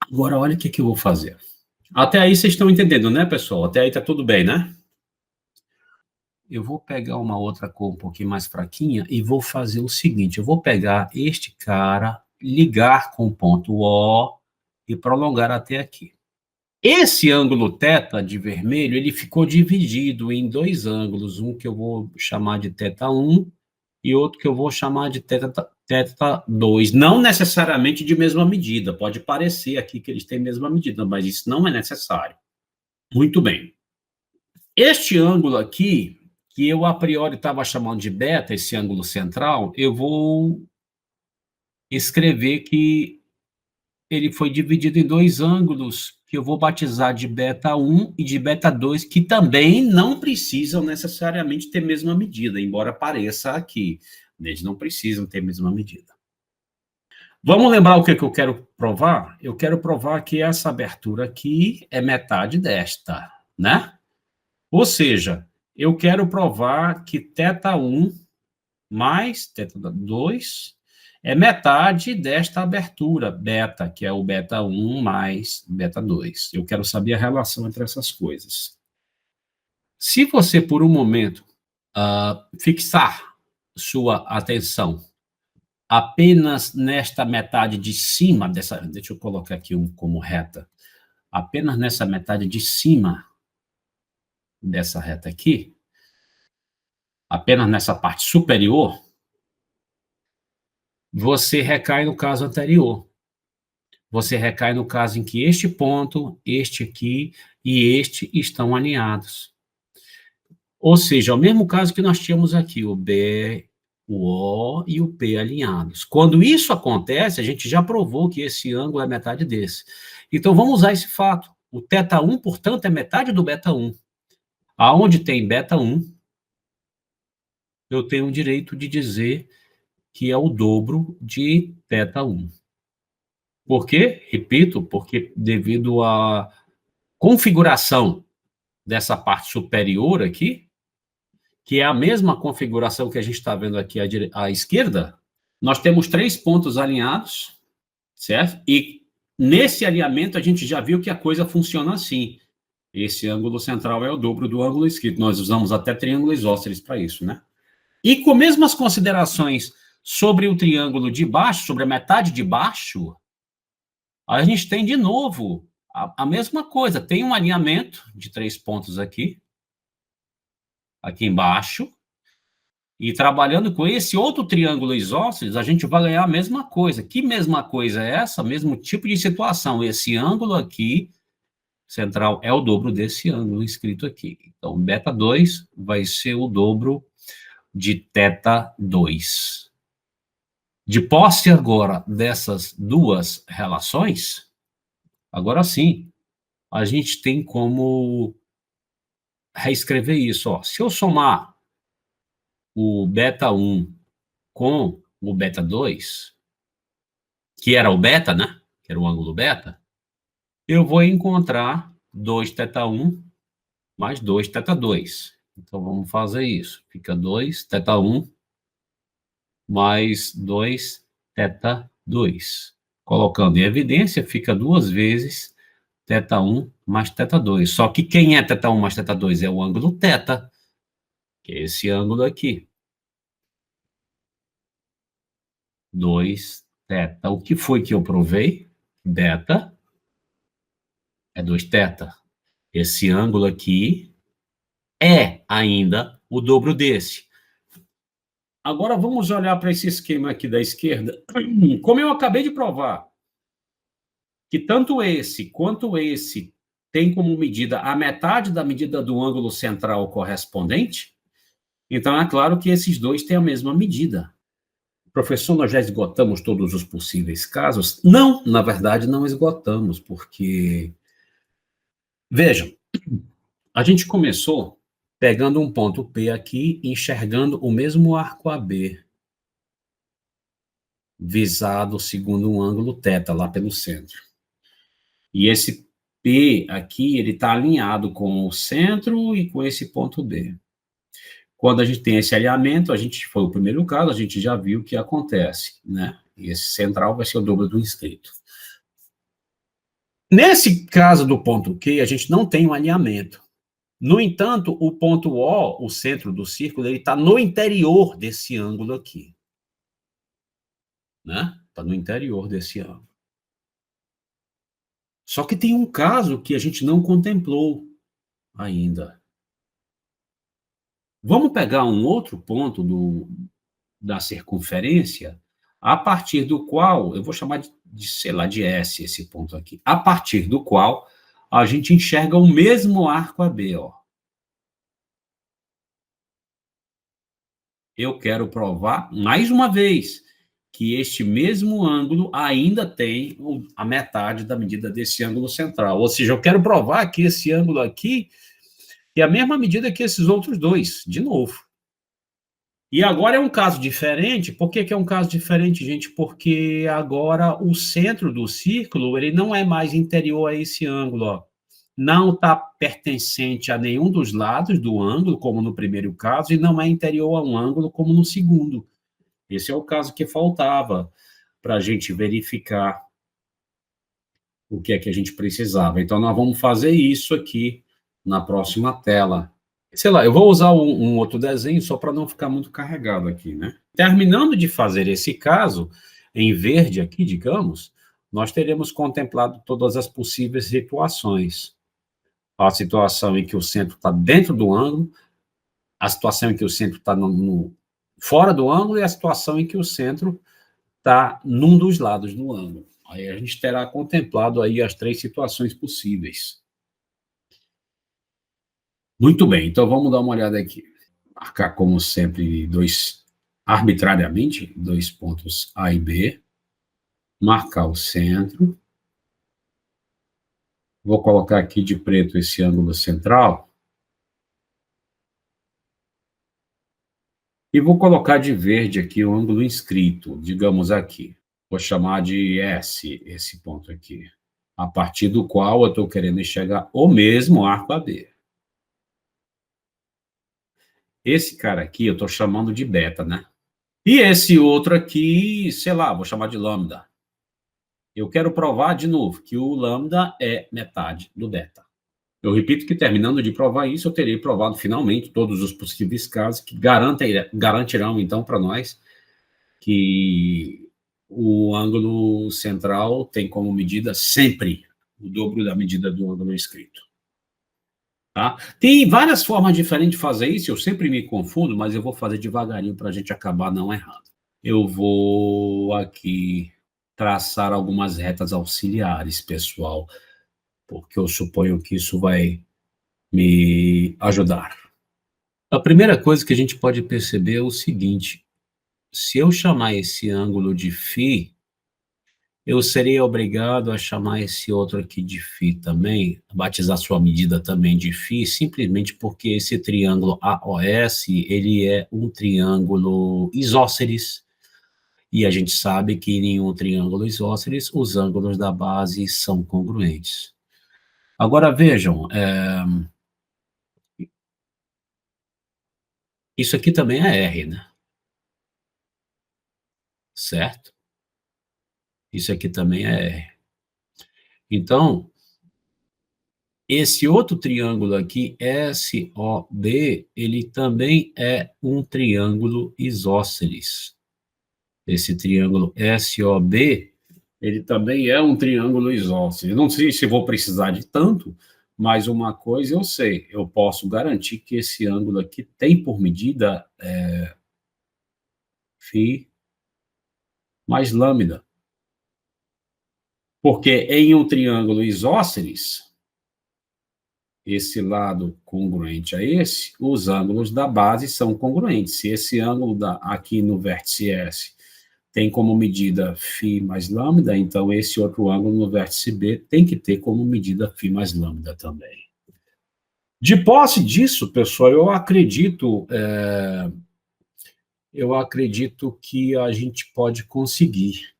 Agora, olha o que eu vou fazer. Até aí vocês estão entendendo, né, pessoal? Até aí está tudo bem, né? Eu vou pegar uma outra cor um pouquinho mais fraquinha e vou fazer o seguinte, eu vou pegar este cara, ligar com o ponto O e prolongar até aqui. Esse ângulo θ de vermelho, ele ficou dividido em dois ângulos, um que eu vou chamar de θ1 e outro que eu vou chamar de θ2. Não necessariamente de mesma medida, pode parecer aqui que eles têm a mesma medida, mas isso não é necessário. Muito bem. Este ângulo aqui, que eu a priori estava chamando de beta, esse ângulo central, eu vou escrever que ele foi dividido em dois ângulos, que eu vou batizar de beta1 e de beta2, que também não precisam necessariamente ter a mesma medida, embora pareça aqui. Eles não precisam ter a mesma medida. Vamos lembrar o que eu quero provar? Eu quero provar que essa abertura aqui é metade desta, né? Ou seja, eu quero provar que θ1 mais θ2 é metade desta abertura, beta, que é o beta1 mais beta2. Eu quero saber a relação entre essas coisas. Se você, por um momento, fixar sua atenção apenas nesta metade de cima dessa... Deixa eu colocar aqui como reta. Apenas nessa metade de cima dessa reta aqui, apenas nessa parte superior, você recai no caso anterior. Você recai no caso em que este ponto, este aqui e este estão alinhados. Ou seja, é o mesmo caso que nós tínhamos aqui, o B, o O e o P alinhados. Quando isso acontece, a gente já provou que esse ângulo é metade desse. Então, vamos usar esse fato. O θ1, portanto, é metade do beta1. Aonde tem beta1, eu tenho o direito de dizer que é o dobro de θ1. Por quê? Repito, porque devido à configuração dessa parte superior aqui, que é a mesma configuração que a gente está vendo aqui à esquerda, nós temos três pontos alinhados, certo? E nesse alinhamento a gente já viu que a coisa funciona assim. Esse ângulo central é o dobro do ângulo esquerdo. Nós usamos até triângulo isósceles para isso, né? E com mesmas considerações sobre o triângulo de baixo, sobre a metade de baixo, a gente tem de novo a mesma coisa. Tem um alinhamento de três pontos aqui embaixo, e trabalhando com esse outro triângulo isósceles, a gente vai ganhar a mesma coisa. Que mesma coisa é essa? Mesmo tipo de situação. Esse ângulo aqui, central, é o dobro desse ângulo escrito aqui. Então, beta2 vai ser o dobro de θ2. De posse agora dessas duas relações, agora sim, a gente tem como reescrever isso. Ó. Se eu somar o beta1 com o beta2, que era o beta, né? Que era o ângulo beta, eu vou encontrar 2θ1 mais 2θ2. Então, vamos fazer isso. Fica 2θ1 mais 2θ2. Colocando em evidência, fica duas vezes θ1 mais θ2. Só que quem é θ1 mais θ2? É o ângulo θ, que é esse ângulo aqui. 2θ2. θ. O que foi que eu provei? Beta é 2θ. Esse ângulo aqui é ainda o dobro desse. Agora vamos olhar para esse esquema aqui da esquerda. Como eu acabei de provar que tanto esse quanto esse tem como medida a metade da medida do ângulo central correspondente, então é claro que esses dois têm a mesma medida. Professor, nós já esgotamos todos os possíveis casos? Não, na verdade não esgotamos, porque... Vejam, a gente começou pegando um ponto P aqui, enxergando o mesmo arco AB, visado segundo um ângulo θ, lá pelo centro. E esse P aqui, ele está alinhado com o centro e com esse ponto B. Quando a gente tem esse alinhamento, foi o primeiro caso, a gente já viu o que acontece, né? E esse central vai ser o dobro do inscrito. Nesse caso do ponto Q, a gente não tem um alinhamento. No entanto, o ponto O, o centro do círculo, ele está no interior desse ângulo aqui. Né? Está no interior desse ângulo. Só que tem um caso que a gente não contemplou ainda. Vamos pegar um outro ponto da circunferência, a partir do qual, eu vou chamar sei lá, de S esse ponto aqui, a partir do qual a gente enxerga o mesmo arco AB, ó. Eu quero provar, mais uma vez, que este mesmo ângulo ainda tem a metade da medida desse ângulo central. Ou seja, eu quero provar que esse ângulo aqui é a mesma medida que esses outros dois, de novo. E agora é um caso diferente. Por que é um caso diferente, gente? Porque agora o centro do círculo, ele não é mais interior a esse ângulo, ó. Não está pertencente a nenhum dos lados do ângulo, como no primeiro caso, e não é interior a um ângulo, como no segundo. Esse é o caso que faltava para a gente verificar o que é que a gente precisava. Então, nós vamos fazer isso aqui na próxima tela. Sei lá, eu vou usar um outro desenho só para não ficar muito carregado aqui, né? Terminando de fazer esse caso, em verde aqui, digamos, nós teremos contemplado todas as possíveis situações. A situação em que o centro está dentro do ângulo, a situação em que o centro está fora do ângulo e a situação em que o centro está num dos lados do ângulo. Aí a gente terá contemplado aí as 3 situações possíveis. Muito bem, então vamos dar uma olhada aqui. Marcar, como sempre, arbitrariamente, 2 pontos A e B. Marcar o centro. Vou colocar aqui de preto esse ângulo central. E vou colocar de verde aqui o ângulo inscrito, digamos aqui. Vou chamar de S, esse ponto aqui. A partir do qual eu estou querendo enxergar o mesmo arco AB. Esse cara aqui eu estou chamando de beta, né? E esse outro aqui, sei lá, vou chamar de lambda. Eu quero provar de novo que o lambda é metade do beta. Eu repito que, terminando de provar isso, eu terei provado finalmente todos os possíveis casos que garantirão, então, para nós que o ângulo central tem como medida sempre o dobro da medida do ângulo inscrito. Tá? Tem várias formas diferentes de fazer isso, eu sempre me confundo, mas eu vou fazer devagarinho para a gente acabar não errando. Eu vou aqui traçar algumas retas auxiliares, pessoal, porque eu suponho que isso vai me ajudar. A primeira coisa que a gente pode perceber é o seguinte: se eu chamar esse ângulo de φ, eu seria obrigado a chamar esse outro aqui de φ também, batizar sua medida também de φ, simplesmente porque esse triângulo AOS, ele é um triângulo isósceles, e a gente sabe que em nenhum triângulo isósceles os ângulos da base são congruentes. Agora vejam, isso aqui também é R, né? Certo? Isso aqui também é R. Então, esse outro triângulo aqui, SOD, ele também é um triângulo isósceles. esse triângulo SOB, ele também é um triângulo isósceles. Não sei se vou precisar de tanto, mas uma coisa eu sei, eu posso garantir que esse ângulo aqui tem por medida φ mais lambda. Porque em um triângulo isósceles, esse lado congruente a esse, os ângulos da base são congruentes. Se esse ângulo aqui no vértice S tem como medida φ mais lambda, então esse outro ângulo no vértice B tem que ter como medida φ mais lambda também. De posse disso, pessoal, eu acredito que a gente pode conseguir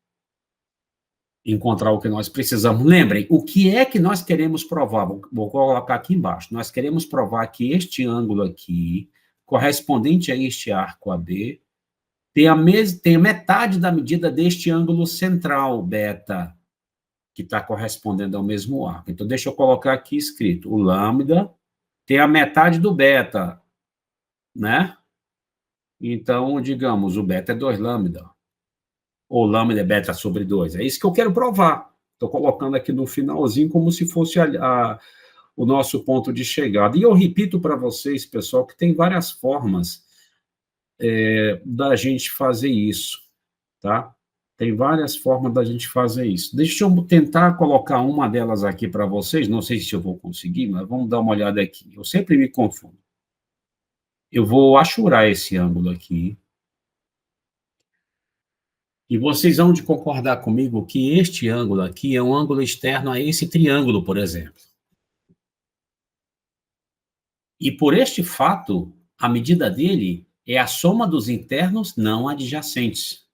encontrar o que nós precisamos. Lembrem, o que é que nós queremos provar? Vou colocar aqui embaixo. Nós queremos provar que este ângulo aqui, correspondente a este arco AB, tem a metade da medida deste ângulo central, beta, que está correspondendo ao mesmo arco. Então, deixa eu colocar aqui escrito. O lambda tem a metade do beta, né? Então, digamos, o beta é 2 lambda. Ou lambda é beta sobre 2. É isso que eu quero provar. Estou colocando aqui no finalzinho como se fosse o nosso ponto de chegada. E eu repito para vocês, pessoal, que tem várias formas da gente fazer isso, tá? Tem várias formas da gente fazer isso. Deixa eu tentar colocar uma delas aqui para vocês. Não sei se eu vou conseguir, mas vamos dar uma olhada aqui. Eu sempre me confundo. Eu vou achurar esse ângulo aqui. E vocês vão de concordar comigo que este ângulo aqui é um ângulo externo a esse triângulo, por exemplo. E por este fato, a medida dele é a soma dos internos não adjacentes.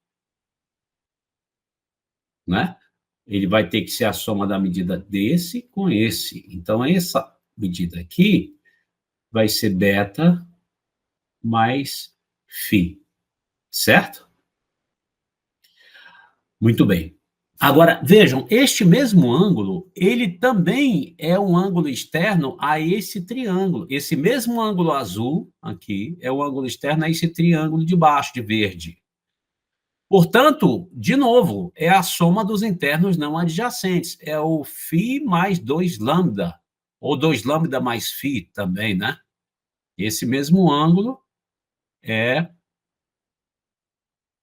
Né? Ele vai ter que ser a soma da medida desse com esse. Então, essa medida aqui vai ser beta mais φ. Certo? Muito bem. Agora, vejam, este mesmo ângulo, ele também é um ângulo externo a esse triângulo. Esse mesmo ângulo azul aqui é o ângulo externo a esse triângulo de baixo, de verde. Portanto, de novo, é a soma dos internos não adjacentes. É o φ mais 2 lambda, ou 2 lambda mais φ também, né? Esse mesmo ângulo é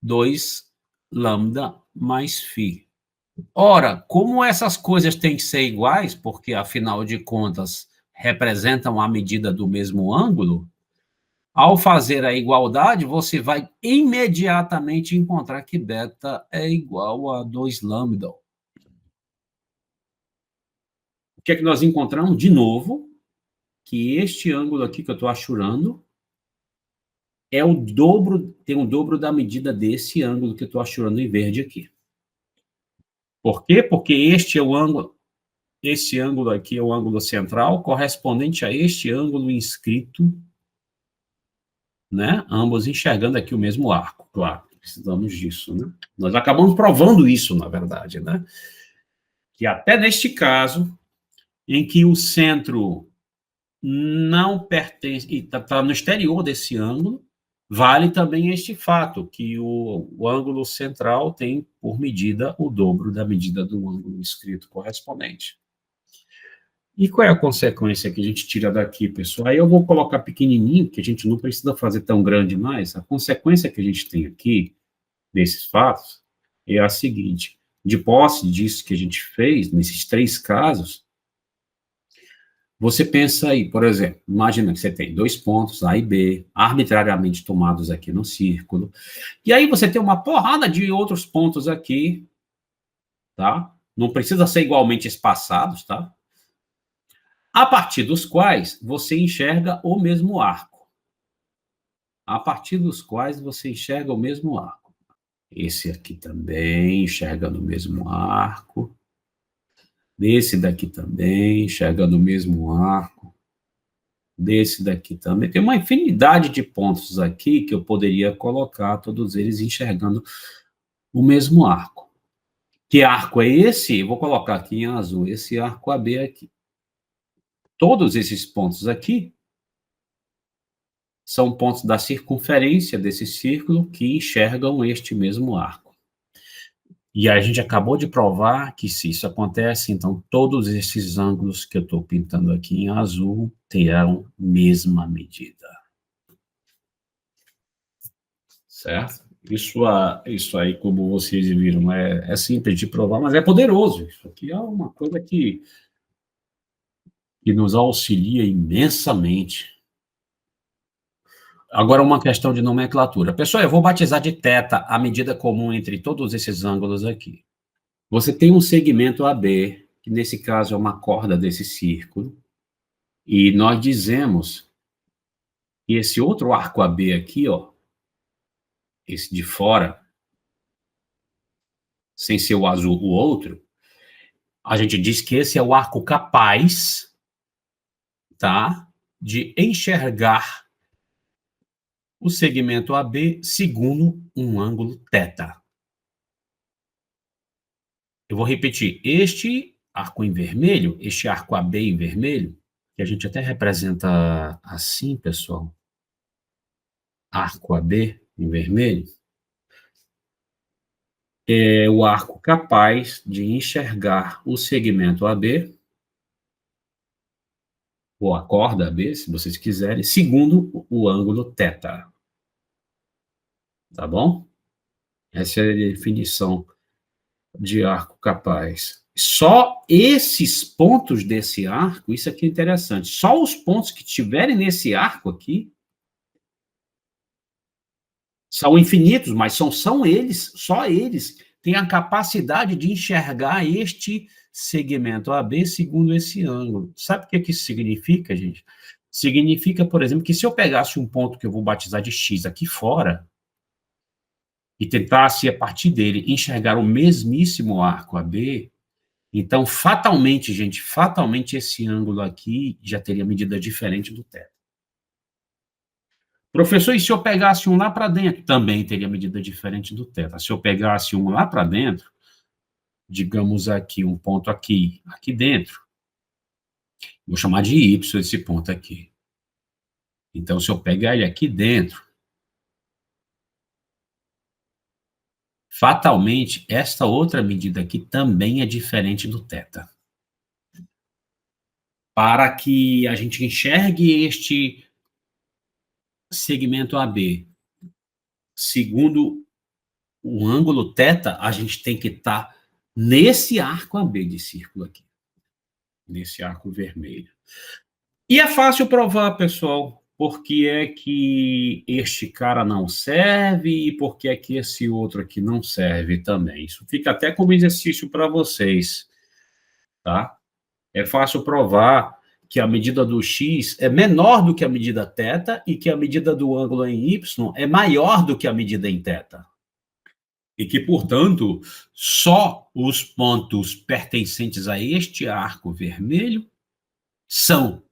2 lambda mais φ. Ora, como essas coisas têm que ser iguais, porque, afinal de contas, representam a medida do mesmo ângulo, ao fazer a igualdade, você vai imediatamente encontrar que beta é igual a 2 lambda. O que é que nós encontramos? De novo, que este ângulo aqui que eu estou achurando é o dobro, tem o dobro da medida desse ângulo que eu estou achurando em verde aqui. Por quê? Porque este é o ângulo, esse ângulo aqui é o ângulo central, correspondente a este ângulo inscrito, né? Ambos enxergando aqui o mesmo arco, claro, precisamos disso, né? Nós acabamos provando isso, na verdade, né? Que até neste caso, em que o centro não pertence, e está no exterior desse ângulo, vale também este fato, que o ângulo central tem, por medida, o dobro da medida do ângulo inscrito correspondente. E qual é a consequência que a gente tira daqui, pessoal? Aí eu vou colocar pequenininho, que a gente não precisa fazer tão grande mais. A consequência que a gente tem aqui, desses fatos, é a seguinte: de posse disso que a gente fez, nesses 3 casos, você pensa aí, por exemplo, imagina que você tem 2 pontos, A e B, arbitrariamente tomados aqui no círculo, e aí você tem uma porrada de outros pontos aqui, tá? Não precisa ser igualmente espaçados, tá? A partir dos quais você enxerga o mesmo arco. A partir dos quais você enxerga o mesmo arco. Esse aqui também enxerga no mesmo arco. Desse daqui também enxerga no mesmo arco. Desse daqui também. Tem uma infinidade de pontos aqui que eu poderia colocar, todos eles enxergando o mesmo arco. Que arco é esse? Eu vou colocar aqui em azul, esse arco AB aqui. Todos esses pontos aqui são pontos da circunferência desse círculo que enxergam este mesmo arco. E a gente acabou de provar que se isso acontece, então todos esses ângulos que eu estou pintando aqui em azul terão mesma medida. Certo? Isso aí, como vocês viram, é simples de provar, mas é poderoso. Isso aqui é uma coisa que nos auxilia imensamente. Agora, uma questão de nomenclatura. Pessoal, eu vou batizar de θ a medida comum entre todos esses ângulos aqui. Você tem um segmento AB, que nesse caso é uma corda desse círculo, e nós dizemos que esse outro arco AB aqui, ó, esse de fora, sem ser o azul, o outro, a gente diz que esse é o arco capaz, tá, de enxergar o segmento AB segundo um ângulo θ. Eu vou repetir, este arco em vermelho, este arco AB em vermelho, que a gente até representa assim, pessoal, arco AB em vermelho, é o arco capaz de enxergar o segmento AB, ou a corda AB, se vocês quiserem, segundo o ângulo θ. Tá bom? Essa é a definição de arco capaz. Só esses pontos desse arco, isso aqui é interessante, só os pontos que estiverem nesse arco aqui são infinitos, mas são eles, só eles têm a capacidade de enxergar este segmento AB segundo esse ângulo. Sabe o que isso significa, gente? Significa, por exemplo, que se eu pegasse um ponto que eu vou batizar de X aqui fora, e tentasse, a partir dele, enxergar o mesmíssimo arco AB, então, fatalmente, gente, fatalmente esse ângulo aqui já teria medida diferente do θ. Professor, e se eu pegasse um lá para dentro? Também teria medida diferente do θ. Se eu pegasse um lá para dentro, digamos aqui, um ponto aqui dentro, vou chamar de Y esse ponto aqui. Então, se eu pegar ele aqui dentro, fatalmente, esta outra medida aqui também é diferente do θ. Para que a gente enxergue este segmento AB segundo o ângulo θ, a gente tem que estar nesse arco AB de círculo aqui, nesse arco vermelho. E é fácil provar, pessoal, porque é que este cara não serve e porque é que esse outro aqui não serve também. Isso fica até como exercício para vocês, tá? É fácil provar que a medida do x é menor do que a medida θ e que a medida do ângulo em y é maior do que a medida em θ. E que, portanto, só os pontos pertencentes a este arco vermelho são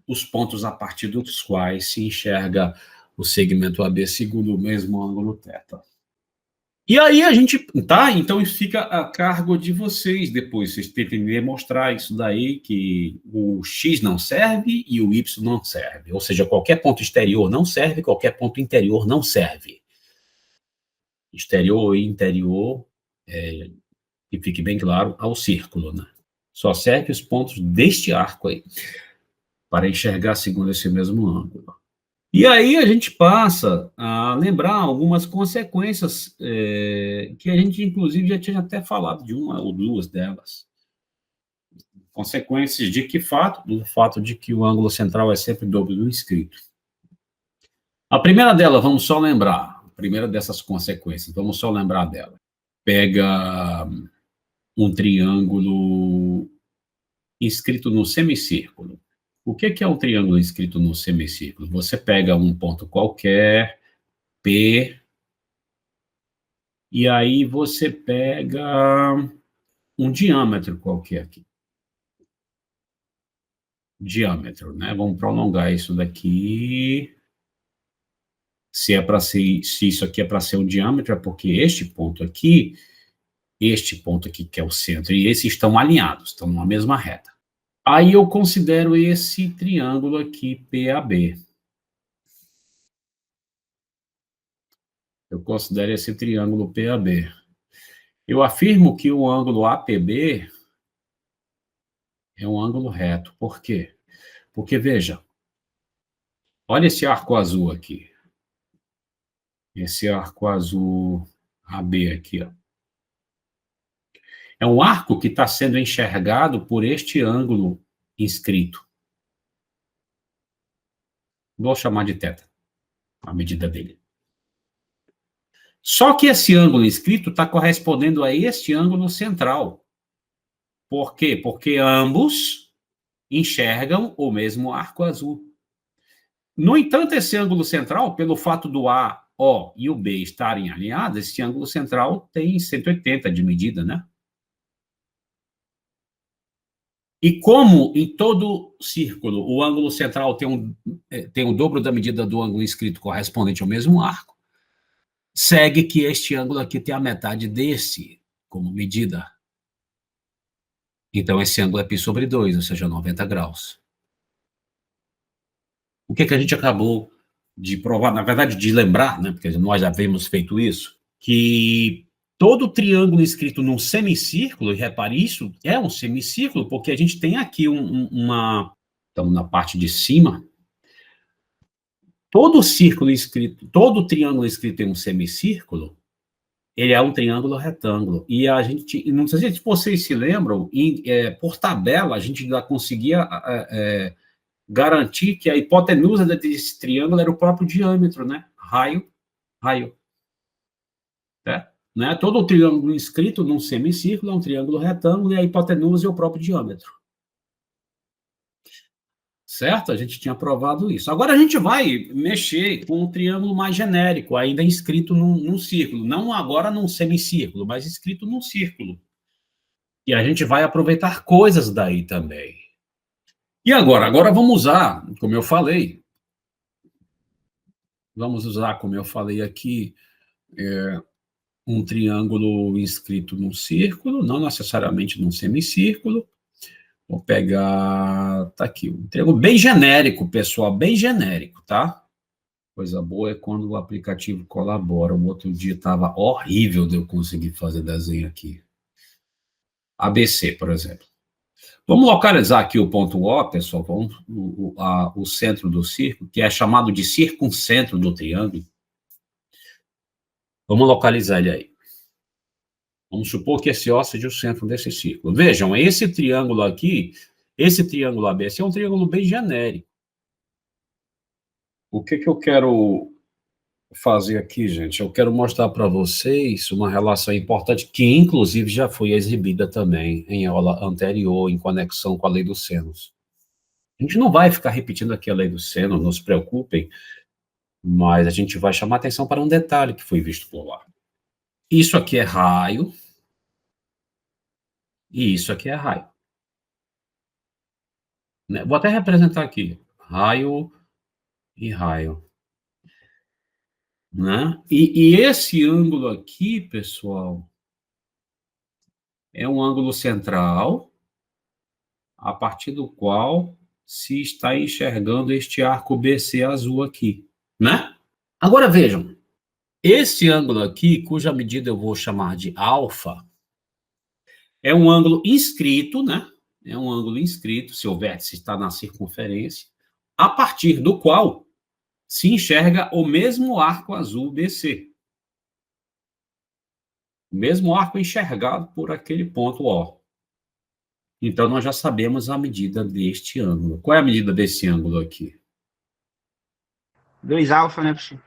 os pontos a partir dos quais se enxerga o segmento AB segundo o mesmo ângulo θ. E aí a gente, tá? Então isso fica a cargo de vocês depois, vocês tentem demonstrar isso daí, que o X não serve e o Y não serve. Ou seja, qualquer ponto exterior não serve, qualquer ponto interior não serve. Exterior e interior, que fique bem claro, ao círculo, né? Só serve os pontos deste arco aí, para enxergar segundo esse mesmo ângulo. E aí a gente passa a lembrar algumas consequências que a gente, inclusive, já tinha até falado de uma ou duas delas. Consequências de que fato? Do fato de que o ângulo central é sempre dobro do inscrito. A primeira dela, vamos só lembrar, a primeira dessas consequências, vamos só lembrar dela. Pega um triângulo inscrito no semicírculo. O que é um triângulo inscrito no semicírculo? Você pega um ponto qualquer, P, e aí você pega um diâmetro qualquer aqui. Diâmetro, né? Vamos prolongar isso daqui. Se isso aqui é para ser um diâmetro, é porque este ponto aqui, que é o centro, e esse estão alinhados, estão numa mesma reta. Aí eu considero esse triângulo aqui, PAB. eu considero esse triângulo PAB. Eu afirmo que o ângulo APB é um ângulo reto. Por quê? Porque, veja, olha esse arco azul aqui. Esse arco azul AB aqui, ó. É um arco que está sendo enxergado por este ângulo inscrito. Vou chamar de θ, a medida dele. Só que esse ângulo inscrito está correspondendo a este ângulo central. Por quê? Porque ambos enxergam o mesmo arco azul. No entanto, esse ângulo central, pelo fato do A, O e o B estarem alinhados, esse ângulo central tem 180 de medida, né? E como em todo círculo o ângulo central tem o dobro da medida do ângulo inscrito correspondente ao mesmo arco, segue que este ângulo aqui tem a metade desse como medida. Então, esse ângulo é π sobre 2, ou seja, 90 graus. O que a gente acabou de provar, na verdade, de lembrar, né, porque nós já havíamos feito isso, que todo triângulo inscrito num semicírculo, e repare isso, é um semicírculo, porque a gente tem aqui então, na parte de cima, todo triângulo inscrito em um semicírculo, ele é um triângulo retângulo. E a gente, não sei se vocês se lembram, por tabela, a gente já conseguia garantir que a hipotenusa desse triângulo era o próprio diâmetro, né? Raio. Né? Todo triângulo inscrito num semicírculo é um triângulo retângulo e a hipotenusa é o próprio diâmetro. Certo? A gente tinha provado isso. Agora a gente vai mexer com um triângulo mais genérico, ainda inscrito num círculo. Não agora num semicírculo, mas inscrito num círculo. E a gente vai aproveitar coisas daí também. E agora vamos usar, como eu falei, aqui, um triângulo inscrito num círculo, não necessariamente num semicírculo. Vou pegar, tá aqui, um triângulo bem genérico, pessoal, bem genérico, tá? Coisa boa é quando o aplicativo colabora. O outro dia estava horrível de eu conseguir fazer desenho aqui. ABC, por exemplo. Vamos localizar aqui o ponto O, pessoal, o centro do círculo, que é chamado de circuncentro do triângulo. Vamos localizar ele aí. Vamos supor que esse O seja o centro desse círculo. Vejam, esse triângulo aqui, esse triângulo ABC é um triângulo bem genérico. O que eu quero fazer aqui, gente? Eu quero mostrar para vocês uma relação importante que, inclusive, já foi exibida também em aula anterior, em conexão com a lei dos senos. A gente não vai ficar repetindo aqui a lei dos senos, não se preocupem, mas a gente vai chamar atenção para um detalhe que foi visto por lá. Isso aqui é raio, e isso aqui é raio. Vou até representar aqui, raio e raio. Né? E esse ângulo aqui, pessoal, é um ângulo central, a partir do qual se está enxergando este arco BC azul aqui, né? Agora vejam, esse ângulo aqui, cuja medida eu vou chamar de alfa, é um ângulo inscrito, né? É um ângulo inscrito, seu vértice está na circunferência, a partir do qual se enxerga o mesmo arco azul BC. O mesmo arco enxergado por aquele ponto O. Então, nós já sabemos a medida deste ângulo. Qual é a medida desse ângulo aqui? 2α, né, professor?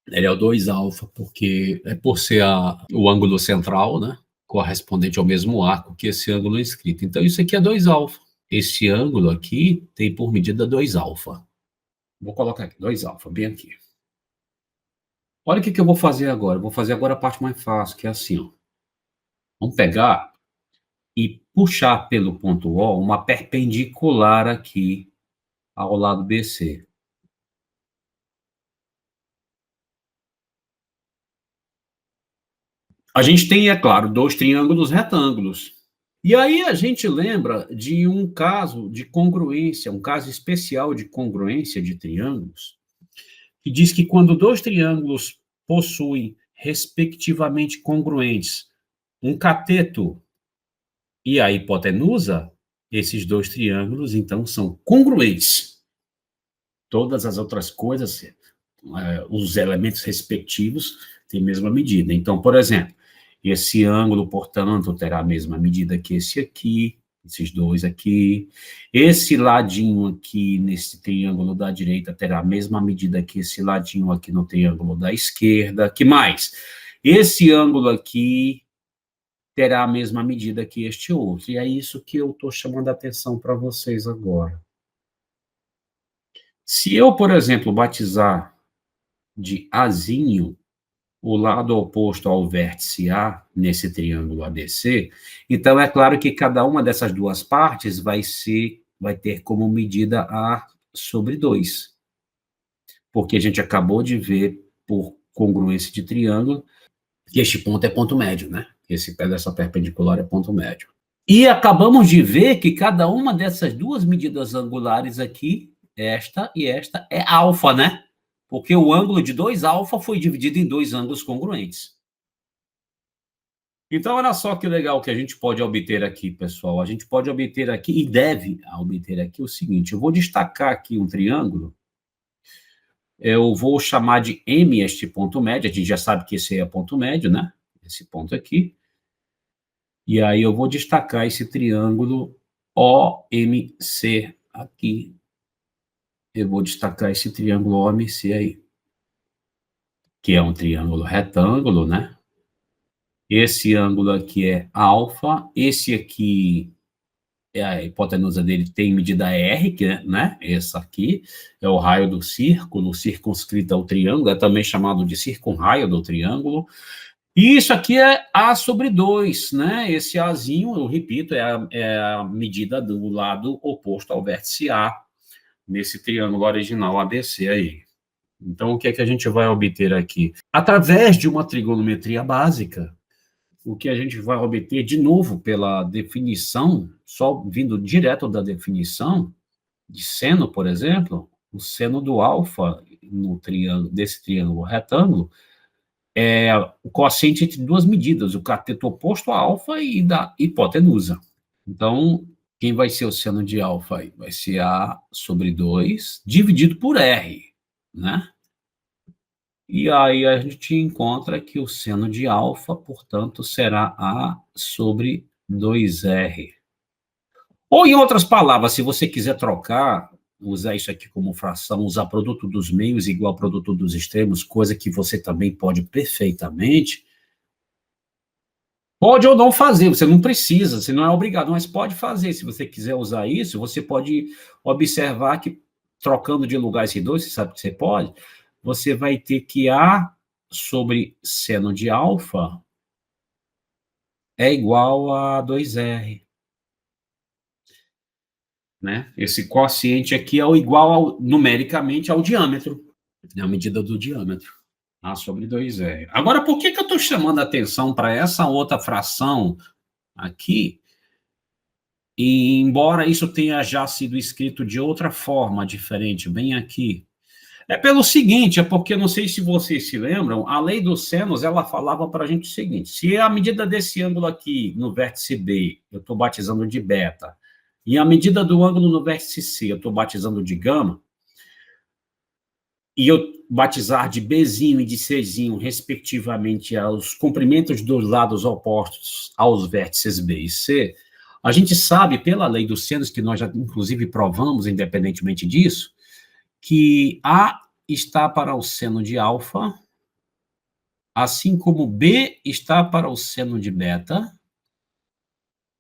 Ele é o 2α, porque é por ser o ângulo central, né? Correspondente ao mesmo arco que esse ângulo inscrito. Então, isso aqui é 2α. Esse ângulo aqui tem por medida 2α. Vou colocar aqui, 2α, bem aqui. Olha o que eu vou fazer agora. Eu vou fazer agora a parte mais fácil, que é assim, ó. Vamos pegar e puxar pelo ponto O uma perpendicular aqui ao lado BC. A gente tem, é claro, dois triângulos retângulos. E aí a gente lembra de um caso de congruência, um caso especial de congruência de triângulos, que diz que quando dois triângulos possuem, respectivamente congruentes, um cateto e a hipotenusa, esses dois triângulos, então, são congruentes. Todas as outras coisas, os elementos respectivos, têm a mesma medida. Então, por exemplo, esse ângulo, portanto, terá a mesma medida que esse aqui, esses dois aqui. Esse ladinho aqui, nesse triângulo da direita, terá a mesma medida que esse ladinho aqui no triângulo da esquerda. Que mais? Esse ângulo aqui terá a mesma medida que este outro. E é isso que eu estou chamando a atenção para vocês agora. Se eu, por exemplo, batizar de Azinho o lado oposto ao vértice A, nesse triângulo ABC, então é claro que cada uma dessas duas partes vai ter como medida A sobre 2. Porque a gente acabou de ver, por congruência de triângulo, que este ponto é ponto médio, né? Esse pé dessa perpendicular é ponto médio. E acabamos de ver que cada uma dessas duas medidas angulares aqui, esta e esta, é alfa, né? Porque o ângulo de 2 alfa foi dividido em 2 ângulos congruentes. Então, olha só que legal que a gente pode obter aqui, pessoal. A gente pode obter aqui, e deve obter aqui, o seguinte. Eu vou destacar aqui um triângulo. Eu vou chamar de M este ponto médio. A gente já sabe que esse é ponto médio, né? Esse ponto aqui. E aí eu vou destacar esse triângulo OMC aqui. Eu vou destacar esse triângulo OMC aí, que é um triângulo retângulo, né? Esse ângulo aqui é alfa, esse aqui, a hipotenusa dele tem medida R, que é, né? Essa aqui é o raio do círculo, circunscrito ao triângulo, é também chamado de circunraio do triângulo. E isso aqui é A sobre 2, né? Esse Azinho, eu repito, é a medida do lado oposto ao vértice A, nesse triângulo original ABC aí. Então, o que é que a gente vai obter aqui? Através de uma trigonometria básica, o que a gente vai obter, de novo, pela definição, só vindo direto da definição, de seno, por exemplo, o seno do alfa no triângulo, desse triângulo retângulo, é o quociente entre duas medidas, o cateto oposto a alfa e da hipotenusa. Então, quem vai ser o seno de alfa aí? Vai ser A sobre 2, dividido por R, né? E aí a gente encontra que o seno de alfa, portanto, será A sobre 2R. Ou, em outras palavras, se você quiser trocar, usar isso aqui como fração, usar produto dos meios igual produto dos extremos, coisa que você também pode perfeitamente, pode ou não fazer, você não precisa, você não é obrigado, mas pode fazer. Se você quiser usar isso, você pode observar que, trocando de lugar esses dois, você sabe que você pode, você vai ter que A sobre seno de alfa é igual a 2R. Né? Esse quociente aqui é igual, numericamente, ao diâmetro, é a medida do diâmetro. A sobre 2R. Agora, por que eu estou chamando a atenção para essa outra fração aqui? E, embora isso tenha já sido escrito de outra forma, diferente, bem aqui, é pelo seguinte, é porque, não sei se vocês se lembram, a lei dos senos, ela falava para a gente o seguinte, se a medida desse ângulo aqui, no vértice B, eu estou batizando de beta, e a medida do ângulo no vértice C, eu estou batizando de gama, e eu batizar de Bzinho e de Czinho, respectivamente, aos comprimentos dos lados opostos aos vértices B e C, a gente sabe, pela lei dos senos, que nós já, inclusive, provamos, independentemente disso, que A está para o seno de alfa, assim como B está para o seno de beta,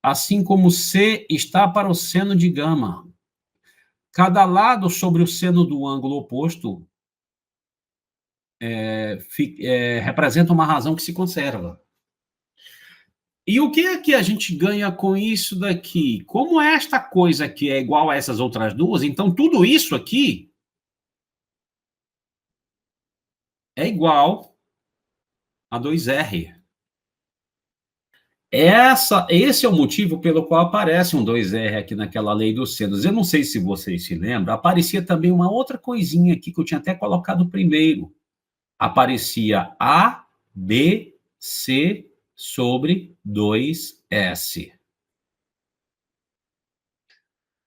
assim como C está para o seno de gama. Cada lado sobre o seno do ângulo oposto representa uma razão que se conserva. E o que é que a gente ganha com isso daqui? Como esta coisa aqui é igual a essas outras duas, então tudo isso aqui é igual a 2R. Esse é o motivo pelo qual aparece um 2R aqui naquela lei dos senos. Eu não sei se vocês se lembram, aparecia também uma outra coisinha aqui que eu tinha até colocado primeiro. aparecia A, B, C sobre 2S.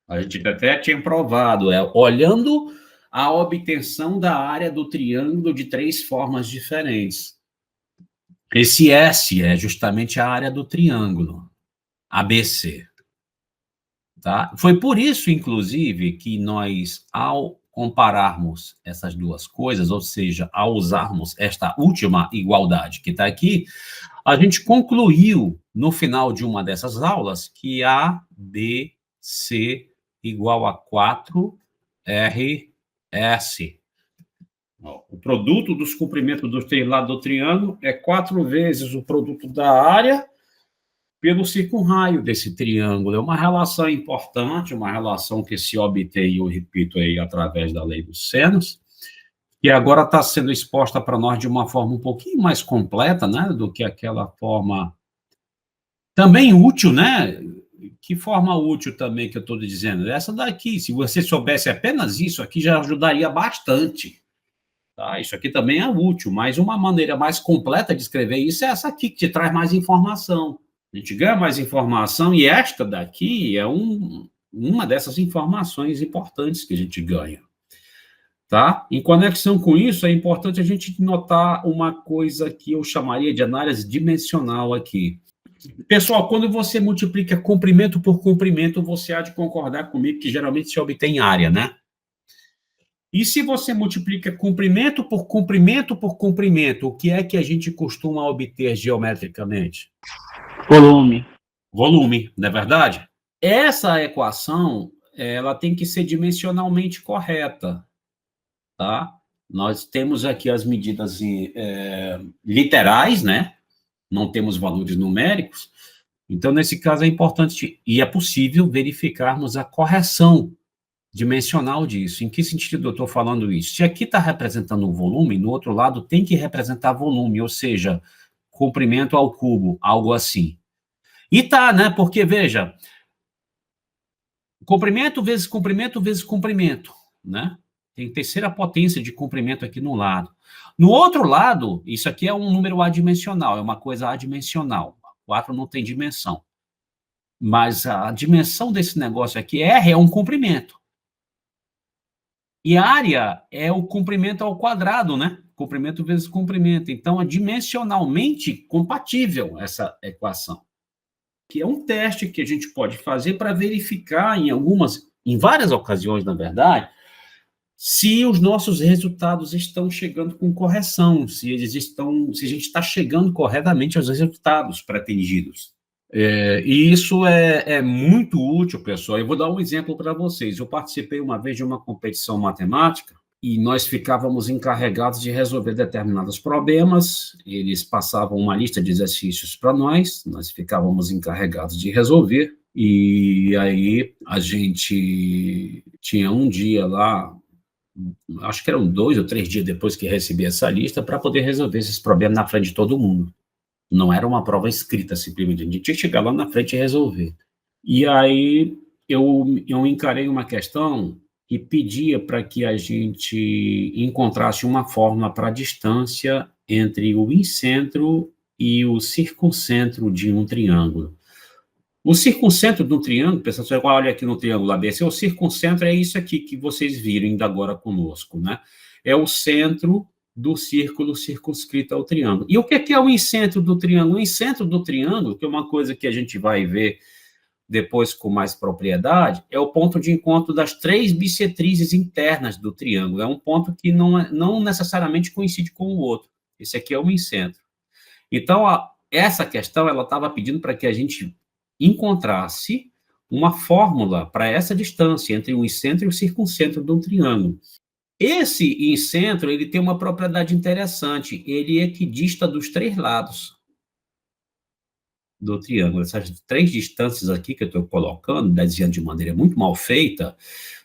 A gente até tinha provado, olhando a obtenção da área do triângulo de 3 formas diferentes. Esse S é justamente a área do triângulo, ABC. Tá? Foi por isso, inclusive, que nós, ao compararmos essas duas coisas, ou seja, ao usarmos esta última igualdade que está aqui, a gente concluiu, no final de uma dessas aulas, que ABC igual a 4RS. O produto dos comprimentos dos três lados do triângulo é 4 vezes o produto da área pelo circunraio desse triângulo. É uma relação importante, uma relação que se obtém, eu repito, aí, através da lei dos senos, que agora está sendo exposta para nós de uma forma um pouquinho mais completa, né, do que aquela forma também útil, né? Que forma útil também que eu estou dizendo? Essa daqui, se você soubesse apenas isso aqui, já ajudaria bastante. Tá? Isso aqui também é útil, mas uma maneira mais completa de escrever isso é essa aqui, que te traz mais informação. A gente ganha mais informação e esta daqui é uma dessas informações importantes que a gente ganha. Tá? Em conexão com isso, é importante a gente notar uma coisa que eu chamaria de análise dimensional aqui. Pessoal, quando você multiplica comprimento por comprimento, você há de concordar comigo que geralmente se obtém área, né? E se você multiplica comprimento por comprimento por comprimento, o que é que a gente costuma obter geometricamente? Volume. Volume, não é verdade? Essa equação, ela tem que ser dimensionalmente correta, tá? Nós temos aqui as medidas literais, né? Não temos valores numéricos. Então, nesse caso, é importante e é possível verificarmos a correção dimensional disso. Em que sentido eu estou falando isso? Se aqui está representando um volume, no outro lado tem que representar volume, ou seja, comprimento ao cubo, algo assim. E tá, né? Porque, veja, comprimento vezes comprimento vezes comprimento, né? Tem terceira potência de comprimento aqui no lado. No outro lado, isso aqui é um número adimensional, é uma coisa adimensional. 4 não tem dimensão. Mas a dimensão desse negócio aqui, R, é um comprimento. E área é o comprimento ao quadrado, né? Comprimento vezes comprimento. Então, é dimensionalmente compatível essa equação. Que é um teste que a gente pode fazer para verificar em várias ocasiões, na verdade, se os nossos resultados estão chegando com correção, se a gente está chegando corretamente aos resultados pretendidos. E isso é muito útil, pessoal. Eu vou dar um exemplo para vocês. Eu participei uma vez de uma competição matemática e nós ficávamos encarregados de resolver determinados problemas. Eles passavam uma lista de exercícios para nós ficávamos encarregados de resolver. E aí a gente tinha um dia lá, acho que eram 2 ou 3 dias depois que recebi essa lista, para poder resolver esses problemas na frente de todo mundo. Não era uma prova escrita, simplesmente. A gente tinha que chegar lá na frente e resolver. E aí eu encarei uma questão que pedia para que a gente encontrasse uma fórmula para a distância entre o incentro e o circuncentro de um triângulo. O circuncentro do triângulo, pessoal, você olha aqui no triângulo ABC, o circuncentro é isso aqui que vocês viram ainda agora conosco, né? É o centro do círculo circunscrito ao triângulo. E o que é o incentro do triângulo? O incentro do triângulo, que é uma coisa que a gente vai ver depois com mais propriedade, é o ponto de encontro das 3 bissetrizes internas do triângulo. É um ponto que não necessariamente coincide com o outro. Esse aqui é o incentro. Então, essa questão, ela estava pedindo para que a gente encontrasse uma fórmula para essa distância entre o incentro e o circuncentro de um triângulo. Esse incentro, ele tem uma propriedade interessante, ele é equidista dos 3 lados do triângulo. Essas 3 distâncias aqui que eu estou colocando, desenhando de maneira muito mal feita,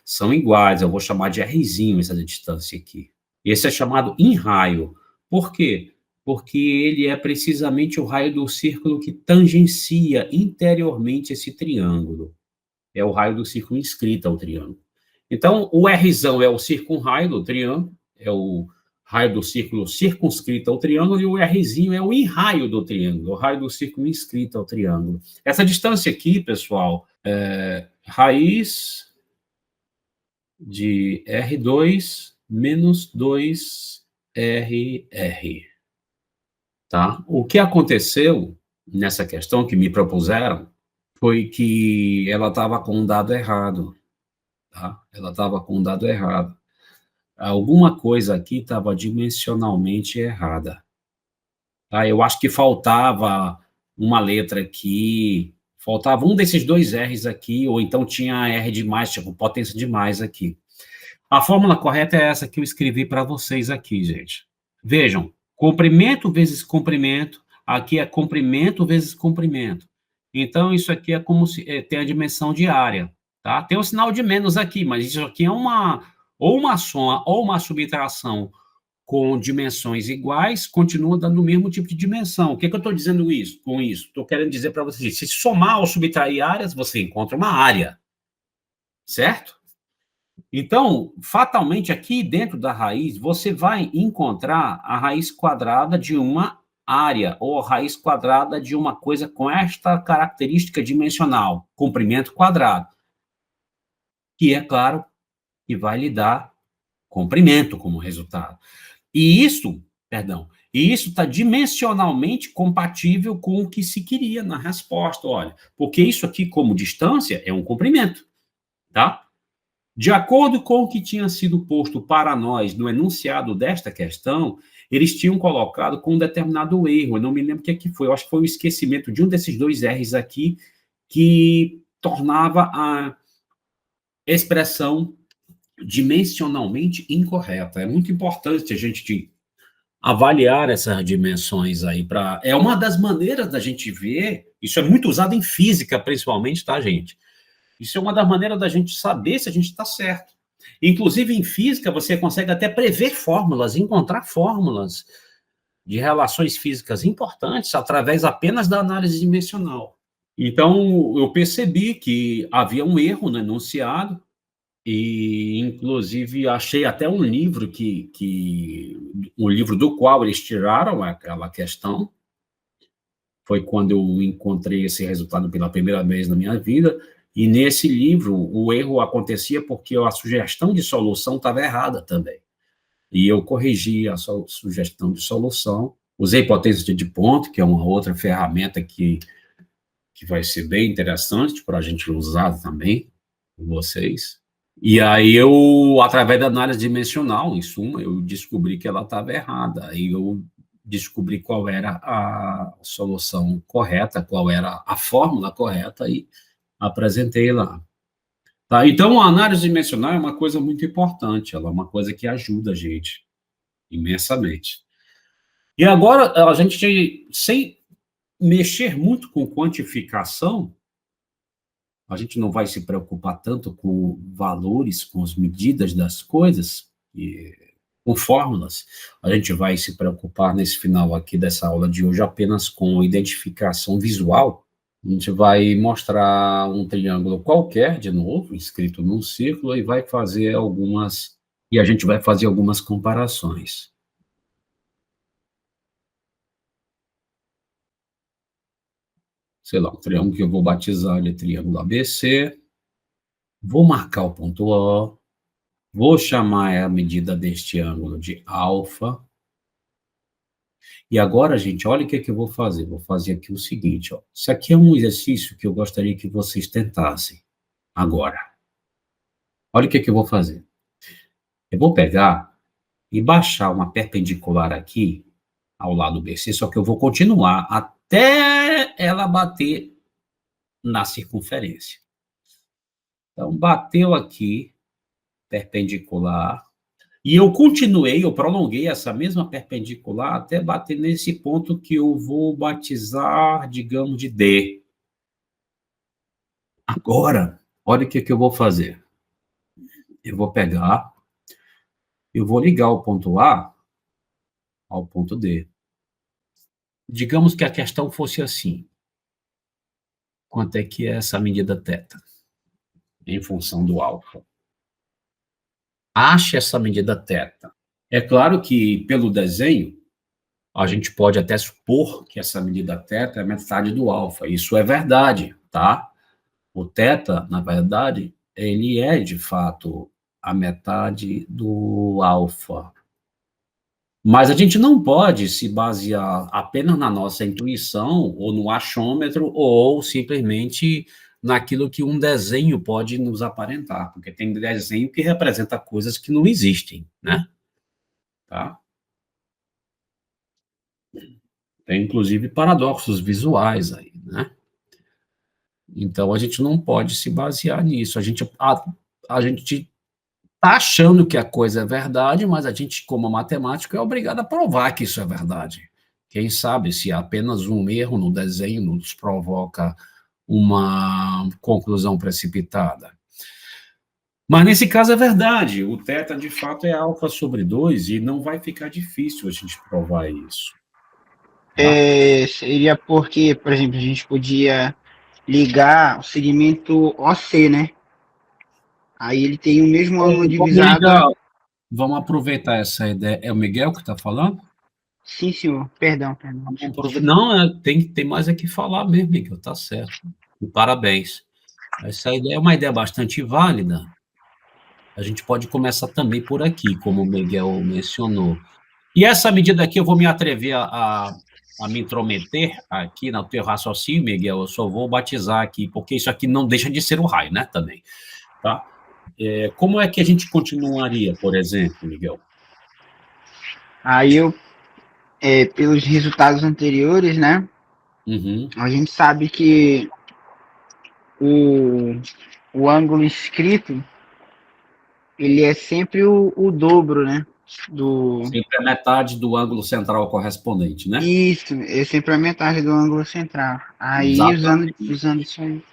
são iguais. Eu vou chamar de Rzinho essa distância aqui. Esse é chamado in-raio. Por quê? Porque ele é precisamente o raio do círculo que tangencia interiormente esse triângulo. É o raio do círculo inscrito ao triângulo. Então, o Rzão é o circunraio do triângulo, é o raio do círculo circunscrito ao triângulo, e o Rzinho é o em-raio do triângulo, o raio do círculo inscrito ao triângulo. Essa distância aqui, pessoal, é raiz de R2 menos 2RR. Tá? O que aconteceu nessa questão que me propuseram foi que ela estava com um dado errado. Tá? Ela estava com um dado errado. Alguma coisa aqui estava dimensionalmente errada. Tá? Eu acho que faltava uma letra aqui, faltava um desses dois R's aqui, ou então tinha R demais, tipo potência demais aqui. A fórmula correta é essa que eu escrevi para vocês aqui, gente. Vejam, comprimento vezes comprimento, aqui é comprimento vezes comprimento. Então, isso aqui é como se tem a dimensão de área, tá? Tem um sinal de menos aqui, mas isso aqui é ou uma soma ou uma subtração com dimensões iguais, continua dando o mesmo tipo de dimensão. O que eu estou dizendo com isso? Estou querendo dizer para vocês, se somar ou subtrair áreas, você encontra uma área, certo? Então, fatalmente, aqui dentro da raiz, você vai encontrar a raiz quadrada de uma área, ou a raiz quadrada de uma coisa com esta característica dimensional, comprimento quadrado, que é claro que vai lhe dar comprimento como resultado. E isso está dimensionalmente compatível com o que se queria na resposta, olha, porque isso aqui, como distância, é um comprimento, tá? De acordo com o que tinha sido posto para nós no enunciado desta questão, eles tinham colocado com um determinado erro, eu não me lembro o que foi, eu acho que foi o esquecimento de um desses dois R's aqui, que tornava a expressão dimensionalmente incorreta. É muito importante a gente avaliar essas dimensões aí. É uma das maneiras da gente ver, isso é muito usado em física, principalmente, tá, gente? Isso é uma das maneiras da gente saber se a gente está certo. Inclusive, em física, você consegue até prever fórmulas, encontrar fórmulas de relações físicas importantes através apenas da análise dimensional. Então, eu percebi que havia um erro no enunciado, e, inclusive, achei até um livro um livro do qual eles tiraram aquela questão. Foi quando eu encontrei esse resultado pela primeira vez na minha vida. E nesse livro, o erro acontecia porque a sugestão de solução estava errada também. E eu corrigi a sugestão de solução, usei potência de ponto, que é uma outra ferramenta que vai ser bem interessante para a gente usar também com vocês. E aí eu, através da análise dimensional, em suma, eu descobri que ela estava errada. Aí eu descobri qual era a solução correta, qual era a fórmula correta e apresentei lá. Tá? Então, a análise dimensional é uma coisa muito importante, ela é uma coisa que ajuda a gente imensamente. E agora, a gente, sem mexer muito com quantificação, a gente não vai se preocupar tanto com valores, com as medidas das coisas, com fórmulas. A gente vai se preocupar nesse final aqui dessa aula de hoje apenas com identificação visual. A gente vai mostrar um triângulo qualquer, de novo, inscrito num círculo, e a gente vai fazer algumas comparações. Sei lá, um triângulo que eu vou batizar de triângulo ABC. Vou marcar o ponto O. Vou chamar a medida deste ângulo de alfa. E agora, gente, olha o que eu vou fazer. Vou fazer aqui o seguinte, ó. Isso aqui é um exercício que eu gostaria que vocês tentassem agora. Olha o que eu vou fazer. Eu vou pegar e baixar uma perpendicular aqui ao lado BC, só que eu vou continuar até ela bater na circunferência. Então, bateu aqui, perpendicular, e eu prolonguei essa mesma perpendicular até bater nesse ponto que eu vou batizar, digamos, de D. Agora, olha o que eu vou fazer. Eu vou pegar, eu vou ligar o ponto A ao ponto D. Digamos que a questão fosse assim. Quanto é que é essa medida θ? Em função do alfa. Ache essa medida θ. É claro que, pelo desenho, a gente pode até supor que essa medida θ é metade do alfa. Isso é verdade, tá? O θ, na verdade, ele é, de fato, a metade do alfa. Mas a gente não pode se basear apenas na nossa intuição, ou no achômetro, ou simplesmente naquilo que um desenho pode nos aparentar, porque tem desenho que representa coisas que não existem, né? Tá? Tem, inclusive, paradoxos visuais aí, né? Então, a gente não pode se basear nisso. A gente está achando que a coisa é verdade, mas a gente, como matemático, é obrigado a provar que isso é verdade. Quem sabe se apenas um erro no desenho nos provoca uma conclusão precipitada. Mas nesse caso é verdade, o θ de fato é alfa sobre 2 e não vai ficar difícil a gente provar isso. Seria porque, por exemplo, a gente podia ligar o segmento OC, né? Aí ele tem o mesmo ângulo divisado. Vamos aproveitar essa ideia. É o Miguel que está falando? Sim, senhor. Perdão. Não, tem mais aqui falar mesmo, Miguel, tá certo. E parabéns. Essa ideia é uma ideia bastante válida. A gente pode começar também por aqui, como o Miguel mencionou. E essa medida aqui eu vou me atrever a me intrometer aqui no teu raciocínio, Miguel, eu só vou batizar aqui, porque isso aqui não deixa de ser o raio, né, também. Tá? Como é que a gente continuaria, por exemplo, Miguel? Aí pelos resultados anteriores, né? Uhum. A gente sabe que o ângulo escrito, ele é sempre o dobro, né? Sempre a metade do ângulo central correspondente, né? Isso, é sempre a metade do ângulo central. Aí, usando isso aí.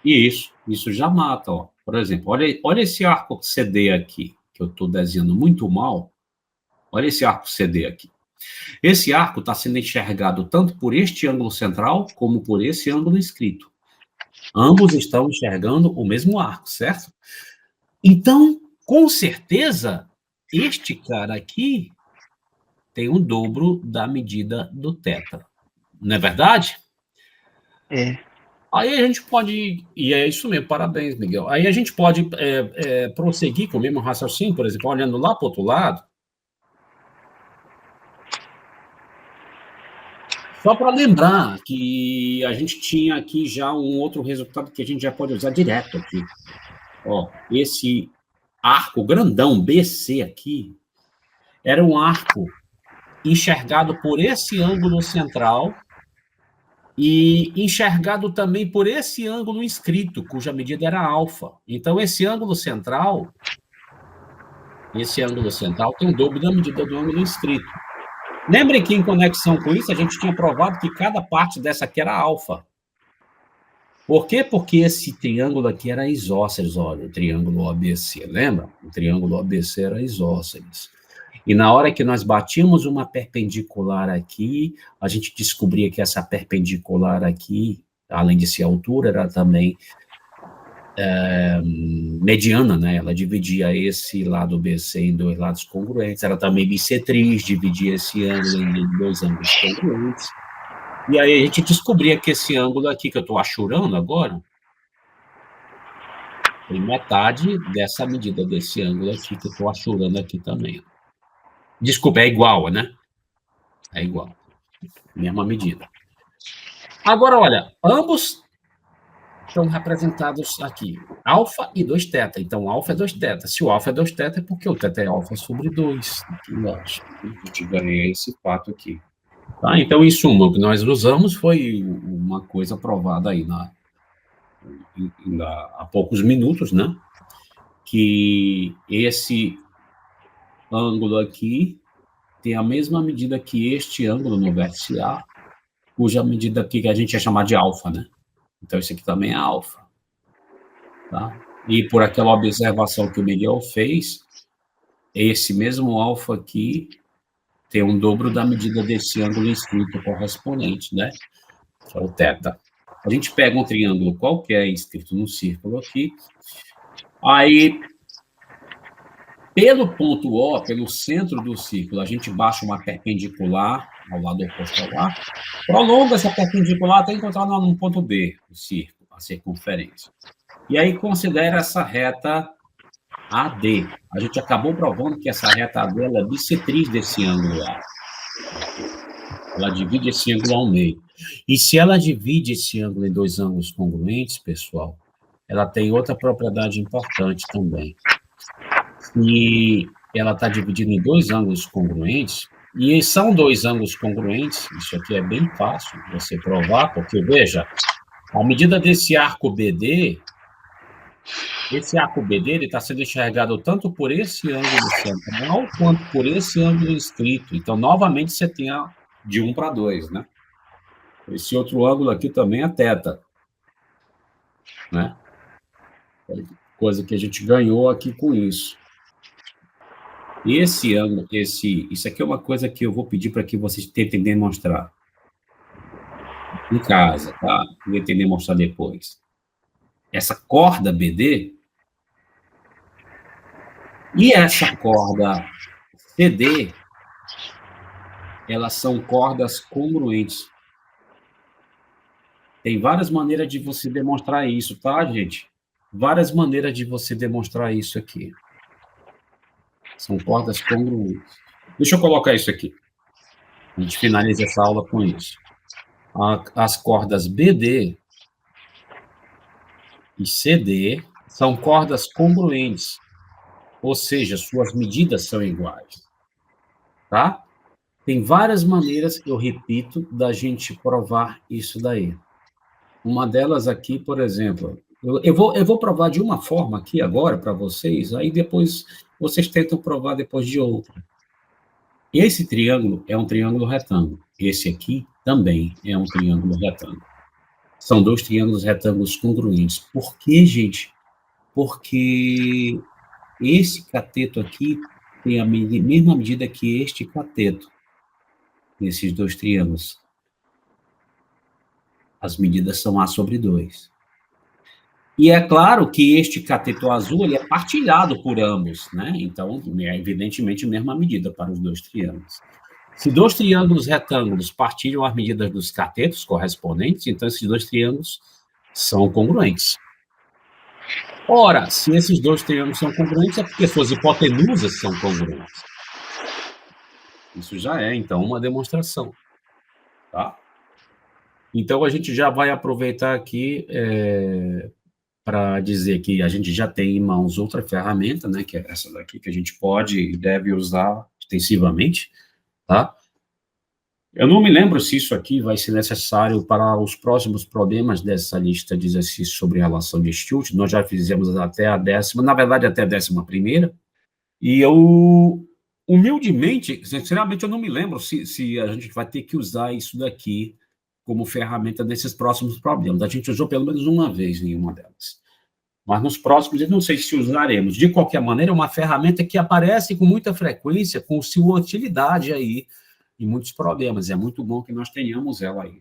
E isso já mata, ó. Por exemplo, olha esse arco CD aqui, que eu estou desenhando muito mal. Olha esse arco CD aqui. Esse arco está sendo enxergado tanto por este ângulo central, como por esse ângulo escrito. Ambos estão enxergando o mesmo arco, certo? Então, com certeza, este cara aqui tem o dobro da medida do θ. Não é verdade? É. Aí a gente pode, e é isso mesmo, parabéns, Miguel. Aí a gente pode prosseguir com o mesmo raciocínio, por exemplo, olhando lá para o outro lado. Só para lembrar que a gente tinha aqui já um outro resultado que a gente já pode usar direto aqui. Ó, esse arco grandão BC aqui era um arco enxergado por esse ângulo central e enxergado também por esse ângulo inscrito, cuja medida era alfa. Então, esse ângulo central tem o dobro da medida do ângulo inscrito. Lembrem que, em conexão com isso, a gente tinha provado que cada parte dessa aqui era alfa. Por quê? Porque esse triângulo aqui era isósceles, olha, o triângulo ABC, lembra? O triângulo ABC era isósceles. E na hora que nós batíamos uma perpendicular aqui, a gente descobria que essa perpendicular aqui, além de ser altura, era também mediana, né? Ela dividia esse lado BC em dois lados congruentes, era também bissetriz, dividia esse ângulo em dois ângulos congruentes. E aí a gente descobria que esse ângulo aqui, que eu estou achurando agora, tem metade dessa medida desse ângulo aqui, que eu estou achurando aqui também. Desculpa, é igual, né? É igual. Mesma medida. Agora, olha, ambos estão representados aqui. Alfa e 2θ. Então, alfa é 2θ. Se o alfa é 2θ, é porque o θ é alfa sobre 2. Aqui embaixo. A gente ganha esse fato aqui. Tá? Então, em suma, o que nós usamos foi uma coisa provada aí há poucos minutos, né? Que esse ângulo aqui tem a mesma medida que este ângulo no vértice A, cuja medida aqui que a gente ia chamar de alfa, né? Então, esse aqui também é alfa. Tá? E por aquela observação que o Miguel fez, esse mesmo alfa aqui tem um dobro da medida desse ângulo inscrito correspondente, né? Que é o θ. A gente pega um triângulo qualquer inscrito no círculo aqui, aí Pelo ponto O, pelo centro do círculo, a gente baixa uma perpendicular ao lado oposto ao A, prolonga essa perpendicular até encontrar num ponto B, o círculo, a circunferência. E aí considera essa reta AD. A gente acabou provando que essa reta AD ela é bissetriz desse ângulo A. Ela divide esse ângulo ao meio. E se ela divide esse ângulo em dois ângulos congruentes, pessoal, ela tem outra propriedade importante também. Se ela está dividida em dois ângulos congruentes, e são dois ângulos congruentes, isso aqui é bem fácil de você provar, porque, veja, a medida desse arco BD, esse arco BD está sendo enxergado tanto por esse ângulo central, quanto por esse ângulo inscrito. Então, novamente, você tem de 1 para 2, né? Esse outro ângulo aqui também é θ, né? Coisa que a gente ganhou aqui com isso. Esse ângulo, isso aqui é uma coisa que eu vou pedir para que vocês tentem demonstrar em casa, tá? Vou tentar demonstrar depois. Essa corda BD e essa corda CD, elas são cordas congruentes. Tem várias maneiras de você demonstrar isso, tá, gente? Várias maneiras de você demonstrar isso aqui. São cordas congruentes. Deixa eu colocar isso aqui. A gente finaliza essa aula com isso. As cordas BD e CD são cordas congruentes, ou seja, suas medidas são iguais. Tá? Tem várias maneiras, eu repito, da gente provar isso daí. Uma delas aqui, por exemplo, eu vou provar de uma forma aqui agora para vocês, aí depois vocês tentam provar depois de outra. Esse triângulo é um triângulo retângulo. Esse aqui também é um triângulo retângulo. São dois triângulos retângulos congruentes. Por quê, gente? Porque esse cateto aqui tem a mesma medida que este cateto. Nesses dois triângulos. As medidas são A sobre 2. E é claro que este cateto azul ele é partilhado por ambos, né? Então, é evidentemente a mesma medida para os dois triângulos. Se dois triângulos retângulos partilham as medidas dos catetos correspondentes, então esses dois triângulos são congruentes. Ora, se esses dois triângulos são congruentes, é porque suas hipotenusas são congruentes. Isso já é, então, uma demonstração. Tá? Então, a gente já vai aproveitar aqui para dizer que a gente já tem em mãos outra ferramenta, né, que é essa daqui, que a gente pode e deve usar extensivamente, tá? Eu não me lembro se isso aqui vai ser necessário para os próximos problemas dessa lista de exercícios sobre relação de Stilt. Nós já fizemos até a 10ª, na verdade, até a 11ª, e eu, humildemente, sinceramente, eu não me lembro se a gente vai ter que usar isso daqui como ferramenta nesses próximos problemas. A gente usou pelo menos uma vez em uma delas. Mas nos próximos, eu não sei se usaremos. De qualquer maneira, é uma ferramenta que aparece com muita frequência, com sua utilidade aí, em muitos problemas. É muito bom que nós tenhamos ela aí.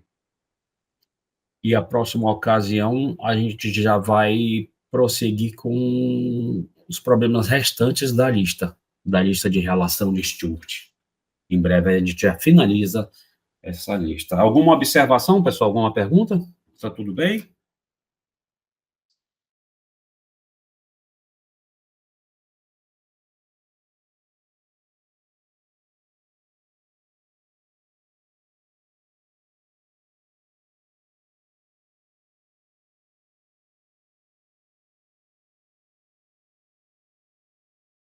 E a próxima ocasião, a gente já vai prosseguir com os problemas restantes da lista de relação de Stilt. Em breve, a gente já finaliza essa lista. Alguma observação, pessoal? Alguma pergunta? Está tudo bem?